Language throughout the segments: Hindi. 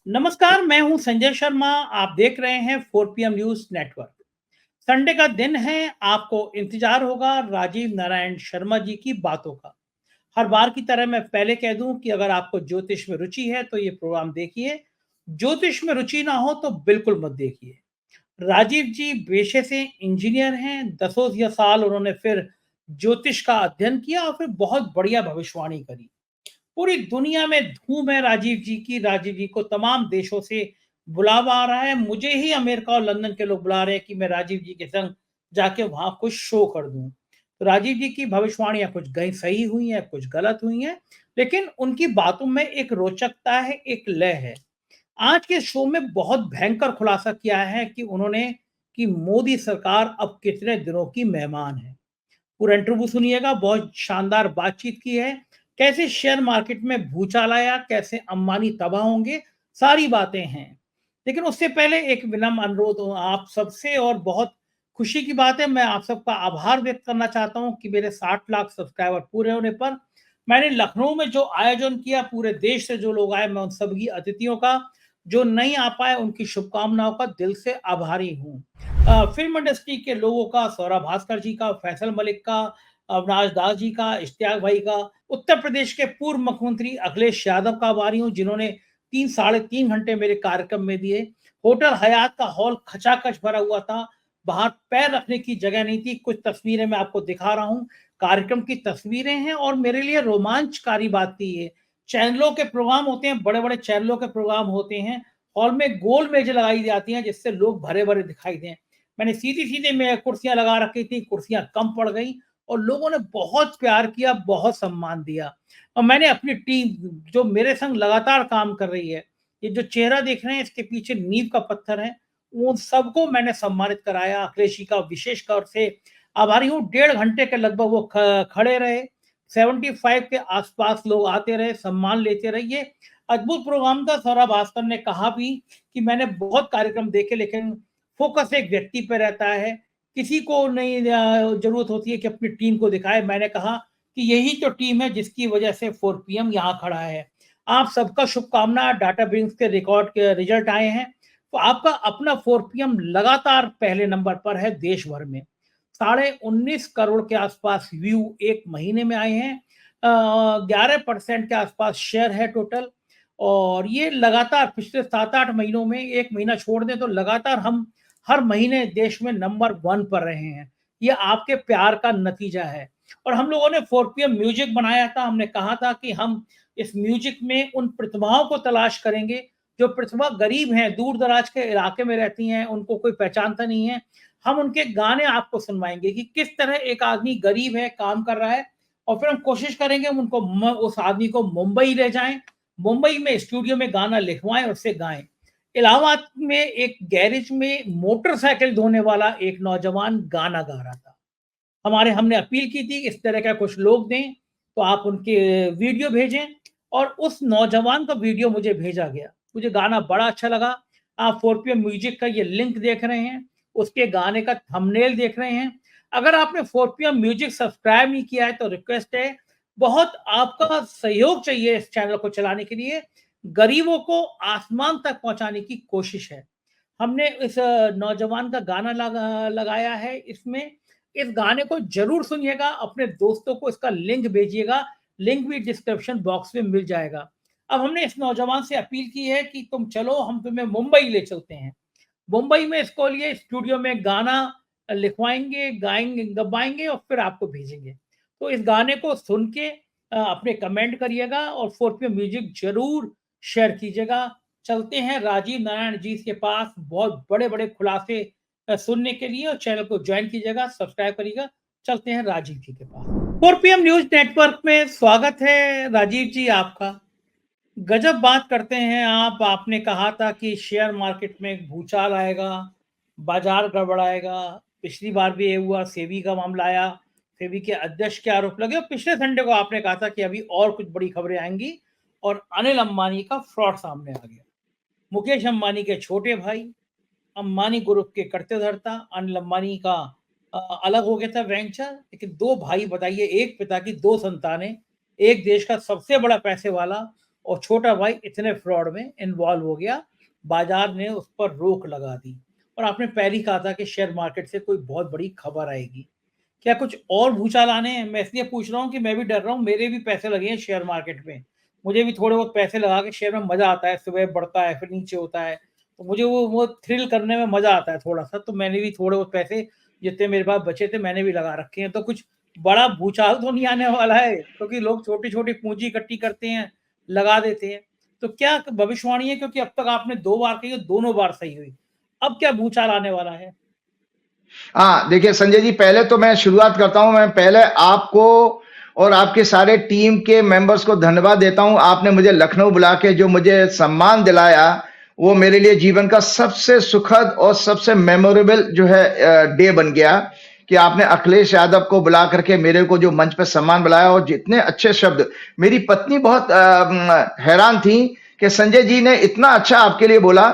नमस्कार, मैं हूं संजय शर्मा। आप देख रहे हैं 4 PM न्यूज नेटवर्क। संडे का दिन है, आपको इंतजार होगा राजीव नारायण शर्मा जी की बातों का। हर बार की तरह मैं पहले कह दूं कि अगर आपको ज्योतिष में रुचि है तो ये प्रोग्राम देखिए। ज्योतिष में रुचि ना हो तो बिल्कुल मत देखिए। राजीव जी पेशे से इंजीनियर हैं। दसों या साल उन्होंने फिर ज्योतिष का अध्ययन किया और फिर बहुत बढ़िया भविष्यवाणी करी। पूरी दुनिया में धूम है राजीव जी की। राजीव जी को तमाम देशों से बुलावा आ रहा है। मुझे ही अमेरिका और लंदन के लोग बुला रहे हैं कि मैं राजीव जी के संग जाके वहां कुछ शो कर दूं। तो राजीव जी की भविष्यवाणियां कुछ गई सही हुई हैं, कुछ गलत हुई हैं, लेकिन उनकी बातों में एक रोचकता है, एक लय है। आज के शो में बहुत भयंकर खुलासा किया है कि उन्होंने कि मोदी सरकार अब कितने दिनों की मेहमान है। पूरा इंटरव्यू सुनिएगा, बहुत शानदार बातचीत की है। कैसे शेयर मार्केट में भूचाल आया, कैसे अंबानी तबाह होंगे, सारी बातें हैं। लेकिन उससे पहले एक विनम्र अनुरोध हो आप सबसे, और बहुत खुशी की बात है, मैं आप सबका आभार व्यक्त करना चाहता हूं कि मेरे 60 लाख सब्सक्राइबर पूरे होने पर मैंने लखनऊ में जो आयोजन किया, पूरे देश से जो लोग आए, मैं उन सभी अतिथियों का, जो नहीं आ पाए उनकी शुभकामनाओं का दिल से आभारी हूँ। फिल्म इंडस्ट्री के लोगों का, सौरभ भास्कर जी का, फैसल मलिक का, अविनाश दास जी का, इश्तियाक भाई का, उत्तर प्रदेश के पूर्व मुख्यमंत्री अखिलेश यादव का आभारी हूँ, जिन्होंने 3 साढ़े 3 घंटे मेरे कार्यक्रम में दिए। होटल हयात का हॉल खचाखच भरा हुआ था। बाहर पैर रखने की जगह नहीं थी। कुछ तस्वीरें मैं आपको दिखा रहा हूँ, कार्यक्रम की तस्वीरें हैं। और मेरे लिए रोमांचकारी बात थी ये। चैनलों के प्रोग्राम होते हैं, बड़े बड़े चैनलों के प्रोग्राम होते हैं, हॉल में गोल मेज लगाई जाती हैं जिससे लोग भरे भरे दिखाई दें। मैंने सीधी-सीधे में कुर्सियाँ लगा रखी थी, कुर्सियाँ कम पड़ गईं और लोगों ने बहुत प्यार किया, बहुत सम्मान दिया। और मैंने अपनी टीम, जो मेरे संग लगातार काम कर रही है, ये जो चेहरा देख रहे हैं इसके पीछे नींव का पत्थर है, उन सबको मैंने सम्मानित कराया। अखिलेश जी का विशेष तौर से आभारी हूँ। 1.5 घंटे के लगभग वो खड़े रहे। 75 के आस-पास लोग आते रहे, सम्मान लेते रहे। ये अद्भुत प्रोग्राम था। सौरभ भास्कर ने कहा भी कि मैंने बहुत कार्यक्रम देखे, लेकिन फोकस एक व्यक्ति पे रहता है। किसी को नहीं जरूरत होती है कि अपनी टीम को दिखाए। मैंने कहा कि यही तो टीम है जिसकी वजह से 4 PM यहाँ खड़ा है। आप सबका शुभकामना। डाटा ब्रिंक्स के रिकॉर्ड के रिजल्ट आए हैं, तो आपका अपना 4 PM लगातार पहले नंबर पर है देश भर में। 19.5 करोड़ के आसपास व्यू एक महीने में आए हैं। 11% के आसपास शेयर है टोटल। और ये लगातार पिछले 7-8 महीनों में, एक महीना छोड़ दें तो लगातार हम हर महीने देश में नंबर 1 पर रहे हैं। ये आपके प्यार का नतीजा है। और हम लोगों ने 4 PM म्यूजिक बनाया था। हमने कहा था कि हम इस म्यूजिक में उन प्रतिभाओं को तलाश करेंगे जो प्रतिभा गरीब हैं, दूर दराज के इलाके में रहती हैं, उनको कोई पहचानता नहीं है। हम उनके गाने आपको सुनवाएंगे कि किस तरह एक आदमी गरीब है, काम कर रहा है, और फिर हम कोशिश करेंगे उनको उस आदमी को मुंबई ले जाएं, मुंबई में स्टूडियो में गाना लिखवाएं और उसे गाएं। इलाहाबाद में एक गैरेज में मोटरसाइकिल धोने वाला एक नौजवान गाना गा रहा था। हमारे हमने अपील की थी इस तरह का कुछ लोग दें, तो आप उनके वीडियो भेजें। और उस नौजवान का वीडियो मुझे भेजा गया। मुझे गाना बड़ा अच्छा लगा। आप 4 PM म्यूजिक का ये लिंक देख रहे हैं, उसके गाने का थंबनेल देख रहे हैं। अगर आपने 4 PM म्यूजिक सब्सक्राइब नहीं किया है तो रिक्वेस्ट है, बहुत आपका सहयोग चाहिए इस चैनल को चलाने के लिए। गरीबों को आसमान तक पहुंचाने की कोशिश है। हमने इस नौजवान का गाना लगाया है इसमें। इस गाने को ज़रूर सुनिएगा, अपने दोस्तों को इसका लिंक भेजिएगा, लिंक भी डिस्क्रिप्शन बॉक्स में मिल जाएगा। अब हमने इस नौजवान से अपील की है कि तुम चलो, हम तुम्हें मुंबई ले चलते हैं। मुंबई में इसको लिए स्टूडियो में गाना लिखवाएँगे, गाएँगे, गवाएँगे और फिर आपको भेजेंगे। तो इस गाने को सुन के अपने कमेंट करिएगा और 4 PM म्यूजिक ज़रूर शेयर कीजिएगा। चलते हैं राजीव नारायण जी के पास बहुत बड़े-बड़े खुलासे सुनने के लिए, और चैनल को जॉइन कीजिएगा, सब्सक्राइब करिएगा। चलते हैं राजीव जी के पास। 4 PM न्यूज़ नेटवर्क में स्वागत है राजीव जी आपका। गजब बात करते हैं आप। आपने कहा था कि शेयर मार्केट में एक भूचाल आएगा, बाजार गड़बड़ाएगा। पिछली बार भी ये हुआ, सेबी का मामला आया, सेबी के अध्यक्ष के आरोप लगे, और पिछले संडे को आपने कहा था कि अभी और कुछ बड़ी खबरें आएंगी, और अनिल अंबानी का फ्रॉड सामने आ गया। मुकेश अंबानी के छोटे भाई, अंबानी ग्रुप के कर्ते-धर्ता, अनिल अंबानी का अलग हो गया था वेंचर, लेकिन 2 भाई बताइए, एक पिता की 2 संतानें, एक देश का सबसे बड़ा पैसे वाला, और छोटा भाई इतने फ्रॉड में इन्वॉल्व हो गया, बाजार ने उस पर रोक लगा दी। और आपने पहले ही कहा था कि शेयर मार्केट से कोई बहुत बड़ी खबर आएगी। क्या कुछ और भूचाल आने हैं? मैं इसलिए पूछ रहा हूँ कि मैं भी डर रहा हूँ, मेरे भी पैसे लगे हैं शेयर मार्केट में। मुझे भी थोड़े बहुत पैसे लगा के शेयर में मज़ा आता है, सुबह बढ़ता है, फिर नीचे होता है। तो मुझे वो थ्रिल करने में मज़ा आता है थोड़ा-सा, तो मैंने भी थोड़े बहुत पैसे जितने मेरे पास बचे थे, मैंने भी लगा रखे हैं। तो कुछ बड़ा भूचाल तो नहीं आने वाला है? क्योंकि लोग छोटी-छोटी पूँजी इकट्ठी करते हैं, लगा देते हैं। तो क्या भविष्यवाणी है? क्योंकि अब तक आपने 2 बार कही है, दोनों बार सही हुई। अब क्या भूचाल आने वाला है? हाँ, देखिए संजय जी, पहले तो मैं शुरुआत करता हूँ। मैं पहले आपको और आपके सारे टीम के मेंबर्स को धन्यवाद देता हूँ। आपने मुझे लखनऊ बुला के जो मुझे सम्मान दिलाया, वो मेरे लिए जीवन का सबसे सुखद और सबसे मेमोरेबल जो है डे बन गया कि आपने अखिलेश यादव को बुला करके मेरे को जो मंच पे सम्मान बुलाया, और जितने अच्छे शब्द। मेरी पत्नी बहुत हैरान थी कि संजय जी ने इतना अच्छा आपके लिए बोला।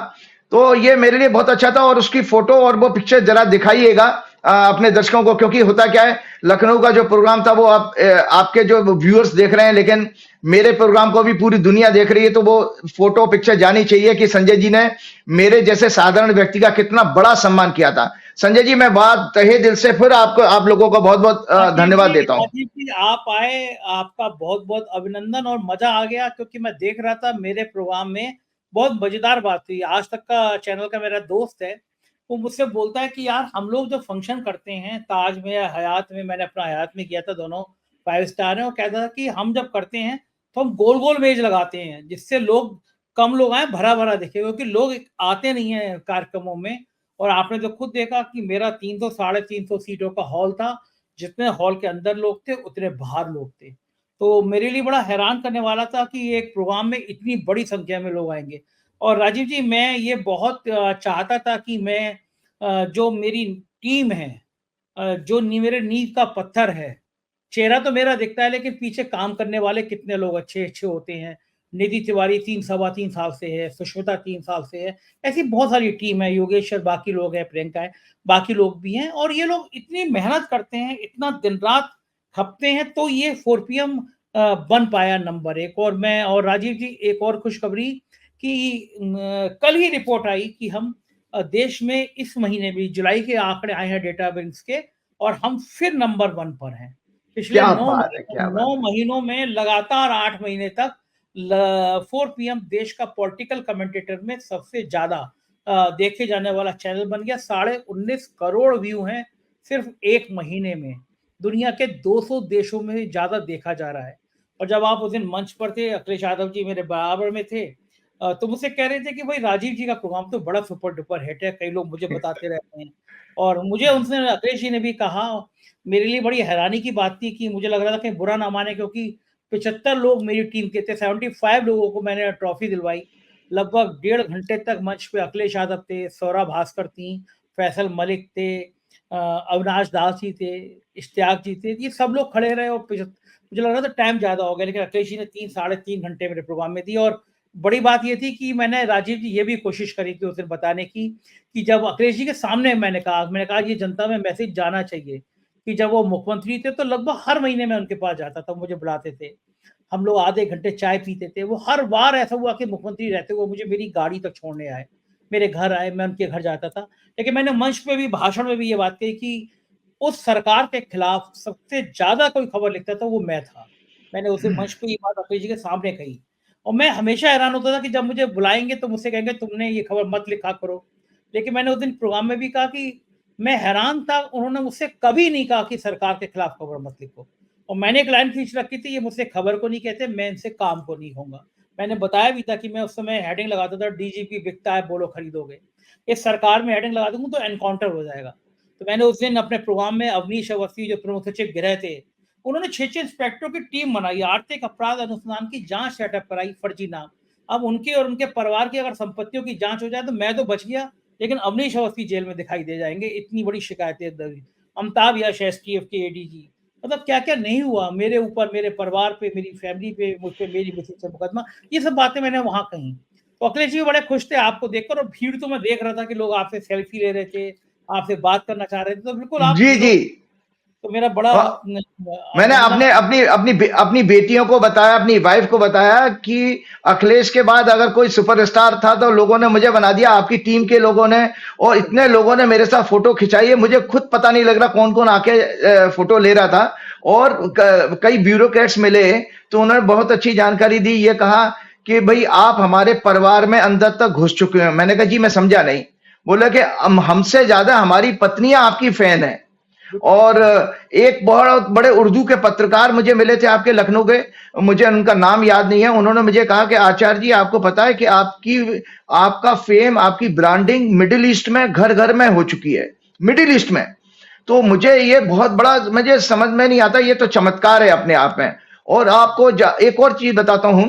तो ये मेरे लिए बहुत अच्छा था। और उसकी फोटो और वो पिक्चर जरा दिखाइएगा अपने दर्शकों को, क्योंकि होता क्या है, लखनऊ का जो प्रोग्राम था वो आपके जो व्यूअर्स देख रहे हैं, लेकिन मेरे प्रोग्राम को भी पूरी दुनिया देख रही है। तो वो फोटो पिक्चर जानी चाहिए कि संजय जी ने मेरे जैसे साधारण व्यक्ति का कितना बड़ा सम्मान किया था। संजय जी, मैं बात तहे दिल से फिर आप लोगों को बहुत बहुत धन्यवाद देता हूँ। राजीव जी आप आए, आपका बहुत-बहुत अभिनंदन और मज़ा आ गया क्योंकि मैं देख रहा था मेरे प्रोग्राम में बहुत मज़ेदार बात हुई। आज तक का चैनल का मेरा दोस्त है, वो मुझसे बोलता है कि यार हम लोग जो फंक्शन करते हैं ताज में या हयात में, मैंने अपना हयात में किया था, दोनों 5 स्टार हैं, वो कहता था कि हम जब करते हैं तो हम गोल-गोल मेज़ लगाते हैं जिससे लोग कम लोग आएँ, भरा-भरा दिखे क्योंकि लोग आते नहीं हैं कार्यक्रमों में। और आपने तो खुद देखा कि मेरा 300 साढ़े 300 सीटों का हॉल था, जितने हॉल के अंदर लोग थे, उतने बाहर लोग थे। तो मेरे लिए बड़ा हैरान करने वाला था कि एक प्रोग्राम में इतनी बड़ी संख्या में लोग आएँगे। और राजीव जी, मैं ये बहुत चाहता था कि मैं जो मेरी टीम है, जो मेरे नींव का पत्थर है, चेहरा तो मेरा दिखता है लेकिन पीछे काम करने वाले कितने लोग अच्छे-अच्छे होते हैं। निधि तिवारी 3 सवा 3 साल से है, सुष्मिता 3 साल से है, ऐसी बहुत सारी टीम है, योगेश्वर, बाकी लोग हैं, प्रियंका है, बाकी लोग भी हैं और ये लोग इतनी मेहनत करते हैं, इतना दिन-रात खपते हैं तो ये 4 पीएम बन पाया नंबर 1। और मैं और राजीव जी, एक और खुशखबरी कि कल ही रिपोर्ट आई कि हम देश में इस महीने भी जुलाई के आंकड़े आए हैं डेटा विंग्स के और हम फिर नंबर 1 पर हैं। पिछले क्या बात है, क्या 9 बात है। महीनों में लगातार 8 महीने तक 4 पीएम देश का पॉलिटिकल कमेंटेटर में सबसे ज्यादा देखे जाने वाला चैनल बन गया। 19.5 करोड़ व्यू हैं सिर्फ एक महीने में। दुनिया के 200 देशों में ज्यादा देखा जा रहा है। और जब आप उस दिन मंच पर थे, अखिलेश यादव जी मेरे बराबर में थे, तो मुझसे कह रहे थे कि भाई राजीव जी का प्रोग्राम तो बड़ा सुपर डुपर हिट है, कई लोग मुझे बताते रहते हैं। और मुझे उनसे अखिलेश जी ने भी कहा, मेरे लिए बड़ी हैरानी की बात थी कि मुझे लग रहा था कहीं बुरा ना माने क्योंकि 75 लोग मेरी टीम के थे, 75 लोगों को मैंने ट्रॉफी दिलवाई। लगभग 1.5 घंटे तक मंच पे अखिलेश यादव थे, सौरभ भास्कर थी, फैसल मलिक थे, अविनाश दास जी थे, इश्तियाक जी थे, ये सब लोग खड़े रहे और मुझे लग रहा था टाइम ज़्यादा हो गया, लेकिन अखिलेश जी ने 3 साढ़े 3 घंटे मेरे प्रोग्राम में दी। और बड़ी बात ये थी कि मैंने राजीव जी ये भी कोशिश करी थी उस दिन बताने की कि जब अखिलेश जी के सामने मैंने कहा ये जनता में मैसेज जाना चाहिए कि जब वो मुख्यमंत्री थे तो लगभग हर महीने मैं उनके पास जाता था, मुझे बुलाते थे। हम लोग आधे घंटे चाय पीते थे। वो हर बार ऐसा हुआ कि मुख्यमंत्री रहते हुए मुझे मेरी गाड़ी तक छोड़ने आए, मेरे घर आए, मैं उनके घर जाता था। लेकिन मैंने मंच पे भी, भाषण में भी ये बात कही कि उस सरकार के खिलाफ सबसे ज़्यादा कोई खबर लिखता था वो मैं था। मैंने उस दिन मंच पे ये बात अखिलेश जी के सामने कही। और मैं हमेशा हैरान होता था कि जब मुझे बुलाएँगे तो मुझसे कहेंगे तुमने ये खबर मत लिखा करो। लेकिन मैंने उस दिन प्रोग्राम में भी कहा कि मैं हैरान था, उन्होंने मुझसे कभी नहीं कहा कि सरकार के खिलाफ खबर मत लिखो। और मैंने एक लाइन खींच रखी थी, ये मुझसे खबर को नहीं कहते, मैं इनसे काम को नहीं कहूँगा। मैंने बताया भी था कि मैं उस समय हेडिंग लगाता था, डीजीपी बिकता है, बोलो खरीदोगे। इस सरकार में हेडिंग लगा दूँगा तो एनकाउंटर हो जाएगा। तो मैंने उस दिन अपने प्रोग्राम में अवनीश अवस्थी जो प्रमुख सचिव गृह थे, उन्होंने 6-6 इंस्पेक्टरों की टीम बनाई, आर्थिक अपराध अनुसंधान की जाँच सेटअप कराई, फर्जी नाम। अब उनके और उनके परिवार की अगर संपत्तियों की जाँच हो जाए तो मैं तो बच गया, लेकिन अवनीश अवस्थी जेल में दिखाई दे जाएँगे, इतनी बड़ी शिकायतें दर्ज। अमिताभ यश एसटीएफ के एडीजी, मतलब क्या-क्या नहीं हुआ मेरे ऊपर, मेरे परिवार पे, मेरी फैमिली पे, मुझ पे, मेरी मिसेज से मुकदमा, ये सब बातें मैंने वहाँ कही। तो अखिलेश जी भी बड़े खुश थे आपको देखकर और भीड़ तो मैं देख रहा था कि लोग आपसे सेल्फी ले रहे थे, आपसे बात करना चाह रहे थे, तो बिल्कुल आप जी जी, हीरो तो मेरा बड़ा मैंने अपनी बेटियों को बताया, अपनी वाइफ को बताया कि अखिलेश के बाद अगर कोई सुपरस्टार था तो लोगों ने मुझे बना दिया, आपकी टीम के लोगों ने, और इतने लोगों ने मेरे साथ फोटो खिंचाई है, मुझे खुद पता नहीं लग रहा कौन कौन आके फोटो ले रहा था। और कई ब्यूरोक्रेट्स मिले तो उन्होंने बहुत अच्छी जानकारी दी, ये कहा कि भाई आप हमारे परिवार में अंदर तक घुस चुके हैं। मैंने कहा जी मैं समझा नहीं। बोला कि हमसे ज्यादा हमारी पत्नियां आपकी फैन है। और एक बहुत बड़े उर्दू के पत्रकार मुझे मिले थे आपके लखनऊ के, मुझे उनका नाम याद नहीं है, उन्होंने मुझे कहा कि आचार्य जी आपको पता है कि आपका फेम, आपकी ब्रांडिंग मिडिल ईस्ट में घर घर में हो चुकी है, मिडिल ईस्ट में। तो मुझे ये बहुत बड़ा, मुझे समझ में नहीं आता, ये तो चमत्कार है अपने आप में। और आपको एक और चीज बताता हूं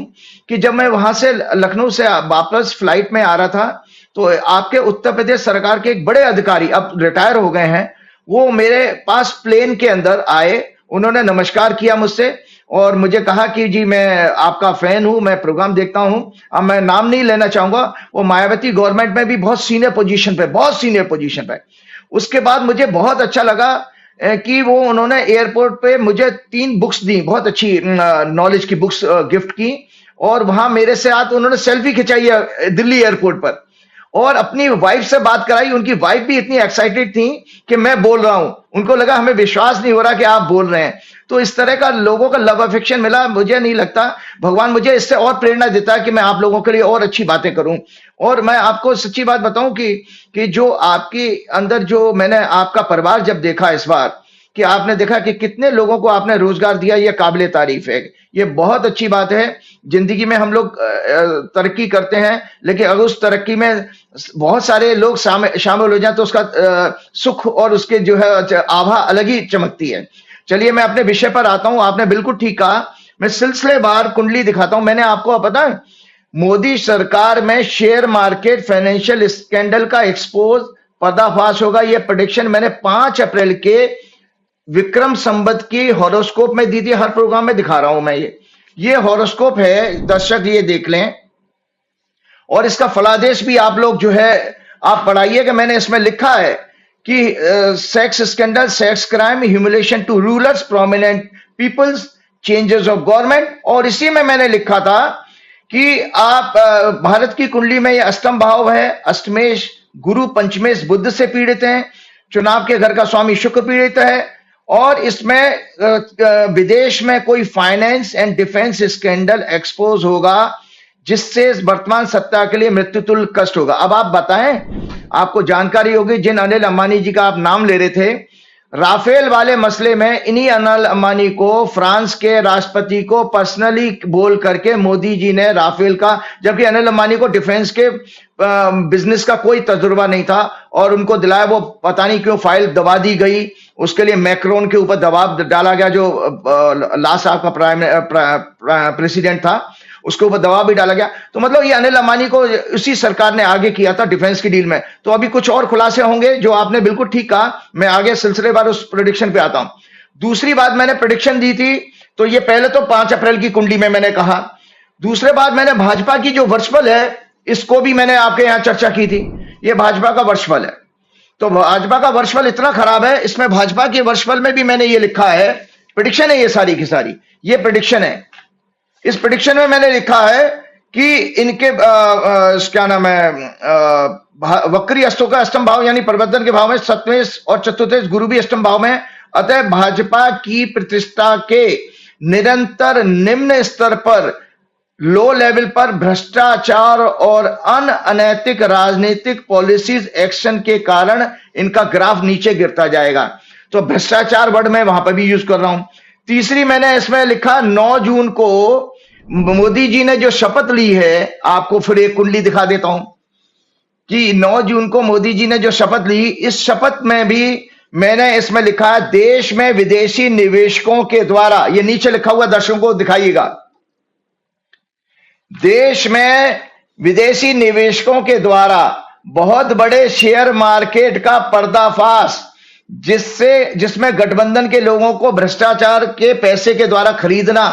कि जब मैं वहां से लखनऊ से वापस फ्लाइट में आ रहा था तो आपके उत्तर प्रदेश सरकार के एक बड़े अधिकारी, अब रिटायर हो गए हैं, वो मेरे पास प्लेन के अंदर आए, उन्होंने नमस्कार किया मुझसे और मुझे कहा कि जी मैं आपका फैन हूं, मैं प्रोग्राम देखता हूं। अब मैं नाम नहीं लेना चाहूंगा, वो मायावती गवर्नमेंट में भी बहुत सीनियर पोजीशन पे। उसके बाद मुझे बहुत अच्छा लगा कि वो उन्होंने एयरपोर्ट पे मुझे 3 बुक्स दी, बहुत अच्छी नॉलेज की बुक्स गिफ्ट की, और वहां मेरे साथ उन्होंने सेल्फी खिंचाई है दिल्ली एयरपोर्ट पर, और अपनी वाइफ से बात कराई। उनकी वाइफ भी इतनी एक्साइटेड थी कि मैं बोल रहा हूं, उनको लगा हमें विश्वास नहीं हो रहा कि आप बोल रहे हैं। तो इस तरह का लोगों का लव अफेक्शन मिला। मुझे नहीं लगता, भगवान मुझे इससे और प्रेरणा देता है कि मैं आप लोगों के लिए और अच्छी बातें करूं। और मैं आपको सच्ची बात बताऊं कि जो आपके अंदर, जो मैंने आपका परिवार जब देखा इस बार, कि आपने देखा कि कितने लोगों को आपने रोजगार दिया, ये काबिले तारीफ है, ये बहुत अच्छी बात है। जिंदगी में हम लोग तरक्की करते हैं, लेकिन अगर उस तरक्की में बहुत सारे लोग शामिल हो जाए तो उसका सुख और उसके जो है आभा अलग ही चमकती है। चलिए मैं अपने विषय पर आता हूं। आपने बिल्कुल ठीक कहा, मैं सिलसिलेवार कुंडली दिखाता हूं। मैंने आपको पता है, मोदी सरकार में शेयर मार्केट फाइनेंशियल स्कैंडल का एक्सपोज, पर्दाफाश होगा, यह प्रेडिक्शन मैंने 5 अप्रैल के विक्रम संवत की हॉरोस्कोप में दी थी। हर प्रोग्राम में दिखा रहा हूं मैं। ये हॉरोस्कोप है, दर्शक ये देख लें, और इसका फलादेश भी आप लोग जो है आप पढ़ाइएगा। मैंने इसमें लिखा है कि sex scandal, sex crime, humiliation to rulers, prominent peoples, changes of government. और इसी में मैंने लिखा था कि आप भारत की कुंडली में ये अष्टम भाव है, अष्टमेश गुरु, पंचमेश बुद्ध से पीड़ित हैं, चुनाव के घर का स्वामी शुक्र पीड़ित है, और इसमें विदेश में कोई finance and defence scandal expose होगा, जिससे वर्तमान सत्ता के लिए मृत्यु तुल्य कष्ट होगा। अब आप बताएं, आपको जानकारी होगी, जिन अनिल अंबानी जी का आप नाम ले रहे थे, राफेल वाले मसले में इन्हीं अनिल अंबानी को, फ्रांस के राष्ट्रपति को पर्सनली बोल करके मोदी जी ने राफेल का, जबकि अनिल अंबानी को डिफेंस के बिजनेस का कोई तजुर्बा नहीं था, और उनको दिलाया, वो पता नहीं क्यों फाइल दबा दी गई। उसके लिए मैक्रोन के ऊपर दबाव डाला गया, जो लास्ट साहब का प्रेसिडेंट था, उसके ऊपर दबाव भी डाला गया। तो मतलब ये अनिल अंबानी को उसी सरकार ने आगे किया था डिफेंस की डील में। तो अभी कुछ और खुलासे होंगे, जो आपने बिल्कुल ठीक कहा। मैं आगे सिलसिलेवार उस प्रेडिक्शन पे आता हूं। दूसरी बात, मैंने प्रेडिक्शन दी थी, तो ये पहले तो 5 अप्रैल की कुंडली में मैंने कहा। दूसरे बात, मैंने भाजपा की जो वर्षफल है, इसको भी मैंने आपके यहां चर्चा की थी। ये भाजपा का वर्षफल है, तो भाजपा का वर्षफल इतना खराब है, इसमें भाजपा के वर्षफल में भी मैंने ये लिखा है, प्रेडिक्शन है ये सारी की सारी, ये प्रेडिक्शन है। इस प्रेडिक्शन में मैंने लिखा है कि इनके क्या नाम है, वक्री अस्तों का अष्टम भाव यानी परिवर्तन के भाव में, सप्तमेश और चतुर्थ गुरु भी अष्टम भाव में। अतः भाजपा की प्रतिष्ठा के निरंतर निम्न स्तर पर, लो लेवल पर भ्रष्टाचार और अनैतिक राजनीतिक पॉलिसीज एक्शन के कारण इनका ग्राफ नीचे गिरता जाएगा। तो भ्रष्टाचार वर्ड मैं वहां पर भी यूज कर रहा हूं। तीसरी मैंने इसमें लिखा, 9 जून को मोदी जी ने जो शपथ ली है, आपको फिर एक कुंडली दिखा देता हूं कि 9 जून को मोदी जी ने जो शपथ ली, इस शपथ में भी मैंने इसमें लिखा है, देश में विदेशी निवेशकों के द्वारा, ये नीचे लिखा हुआ दर्शकों को दिखाइएगा, देश में विदेशी निवेशकों के द्वारा बहुत बड़े शेयर मार्केट का पर्दाफाश, जिसमें गठबंधन के लोगों को भ्रष्टाचार के पैसे के द्वारा खरीदना,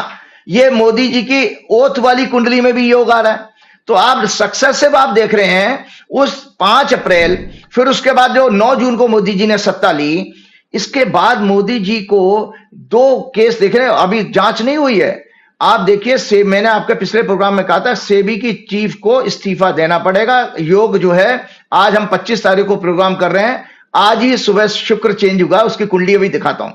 ये मोदी जी की ओथ वाली कुंडली में भी योग आ रहा है। तो आप सक्सेसिव आप देख रहे हैं उस 5 अप्रैल, फिर उसके बाद जो 9 जून को मोदी जी ने सत्ता ली, इसके बाद मोदी जी को 2 केस देख रहे हैं, अभी जांच नहीं हुई है। आप देखिए, मैंने आपके पिछले प्रोग्राम में कहा था सेबी की चीफ को इस्तीफा देना पड़ेगा। योग जो है, आज हम 25 तारीख को प्रोग्राम कर रहे हैं, आज ही सुबह शुक्र चेंज हुआ, उसकी कुंडली अभी दिखाता हूं।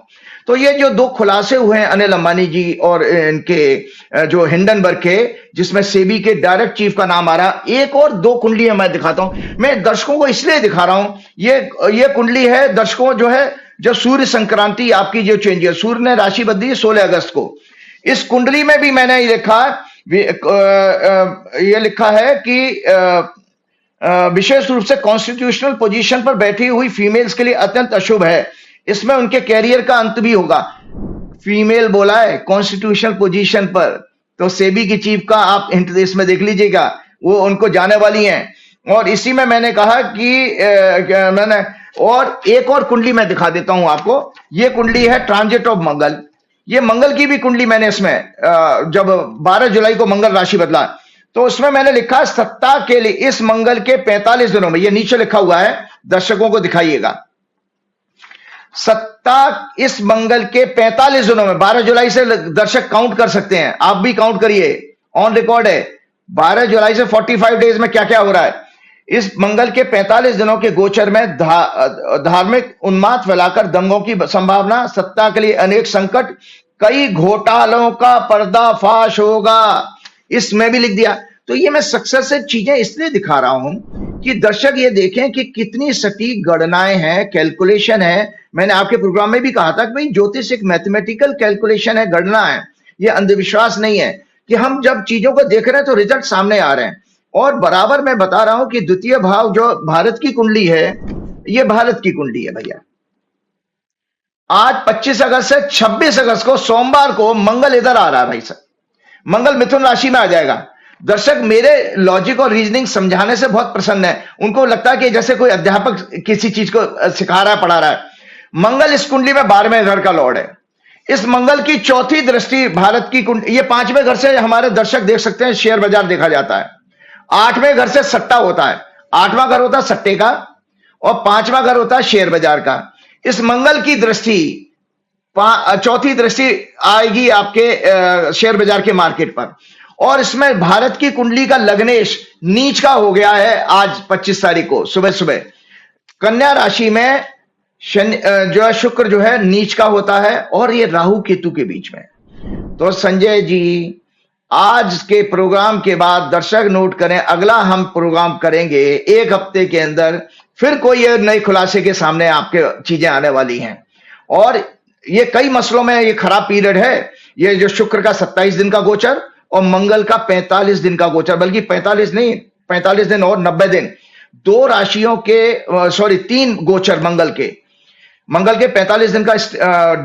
तो ये जो 2 खुलासे हुए हैं अनिल अंबानी जी और इनके जो हिंडनबर्ग के, जिसमें सेबी के डायरेक्ट चीफ का नाम आ रहा, एक और 2 कुंडलियां मैं दिखाता हूं। मैं दर्शकों को इसलिए दिखा रहा हूं, ये कुंडली है दर्शकों, जो है जो सूर्य संक्रांति आपकी जो चेंज है, सूर्य ने राशि बदली 16 अगस्त को। इस कुंडली में भी मैंने ये लिखा है कि विशेष रूप से कॉन्स्टिट्यूशनल पोजीशन पर बैठी हुई फीमेल्स के लिए अत्यंत अशुभ है, इसमें उनके कैरियर का अंत भी होगा। फीमेल बोला है कॉन्स्टिट्यूशनल पोजीशन पर, तो सेबी की चीफ का आप हिंट इसमें देख लीजिएगा, वो उनको जाने वाली हैं। और इसी में मैंने कहा कि मैंने और एक और कुंडली मैं दिखा देता हूं आपको। ये कुंडली है ट्रांजिट ऑफ मंगल। ये मंगल की भी कुंडली मैंने इसमें जब 12 जुलाई को मंगल राशि बदला, तो उसमें मैंने लिखा सत्ता के लिए इस मंगल के 45 दिनों में, ये नीचे लिखा हुआ है, दर्शकों को दिखाइएगा। सत्ता इस मंगल के 45 दिनों में, 12 जुलाई से दर्शक काउंट कर सकते हैं, आप भी काउंट करिए, ऑन रिकॉर्ड है। 12 जुलाई से 45 डेज में क्या क्या हो रहा है। इस मंगल के 45 दिनों के गोचर में धार्मिक उन्माद फैलाकर दंगों की संभावना, सत्ता के लिए अनेक संकट, कई घोटालों का पर्दाफाश होगा, इसमें भी लिख दिया। तो ये मैं सक्सेस से चीजें इसलिए दिखा रहा हूं कि दर्शक ये देखें कि कितनी सटीक गणनाएं हैं, कैलकुलेशन है। मैंने आपके प्रोग्राम में भी कहा था कि भाई ज्योतिष एक मैथमेटिकल कैलकुलेशन है, गणना है, ये अंधविश्वास नहीं है कि हम जब चीजों को देख रहे हैं तो रिजल्ट सामने आ रहे हैं। और बराबर मैं बता रहा हूं कि द्वितीय भाव जो भारत की कुंडली है, ये भारत की कुंडली है भैया। आज 25 अगस्त से 26 अगस्त को सोमवार को मंगल इधर आ रहा है भाई साहब, मंगल मिथुन राशि में आ जाएगा। दर्शक मेरे लॉजिक और रीजनिंग समझाने से बहुत प्रसन्न है, उनको लगता है कि जैसे कोई अध्यापक किसी चीज को सिखा रहा है, पढ़ा रहा है। मंगल इस कुंडली में 12वें घर का लॉर्ड है। इस मंगल की चौथी दृष्टि भारत की कुंडली, ये 5वें घर से हमारे दर्शक देख सकते हैं, शेयर बाजार देखा जाता है। 8वें घर से सट्टा होता है, 8वां घर होता है सट्टे का, और 5वां घर होता है शेयर बाजार का। इस मंगल की दृष्टि, चौथी दृष्टि आएगी आपके शेयर बाजार के मार्केट पर। और इसमें भारत की कुंडली का लग्नेश नीच का हो गया है आज 25 तारीख को सुबह सुबह। कन्या राशि में जो है शुक्र जो है नीच का होता है, और ये राहु केतु के बीच में। तो संजय जी, आज के प्रोग्राम के बाद दर्शक नोट करें, अगला हम प्रोग्राम करेंगे 1 हफ्ते के अंदर, फिर कोई नए खुलासे के सामने आपके चीजें आने वाली हैं। और ये कई मसलों में ये खराब पीरियड है, ये जो शुक्र का 27 दिन का गोचर और मंगल का 45 दिन का गोचर, बल्कि 45 नहीं, 45 दिन और 90 दिन, 2 राशियों के 3 गोचर मंगल के 45 दिन का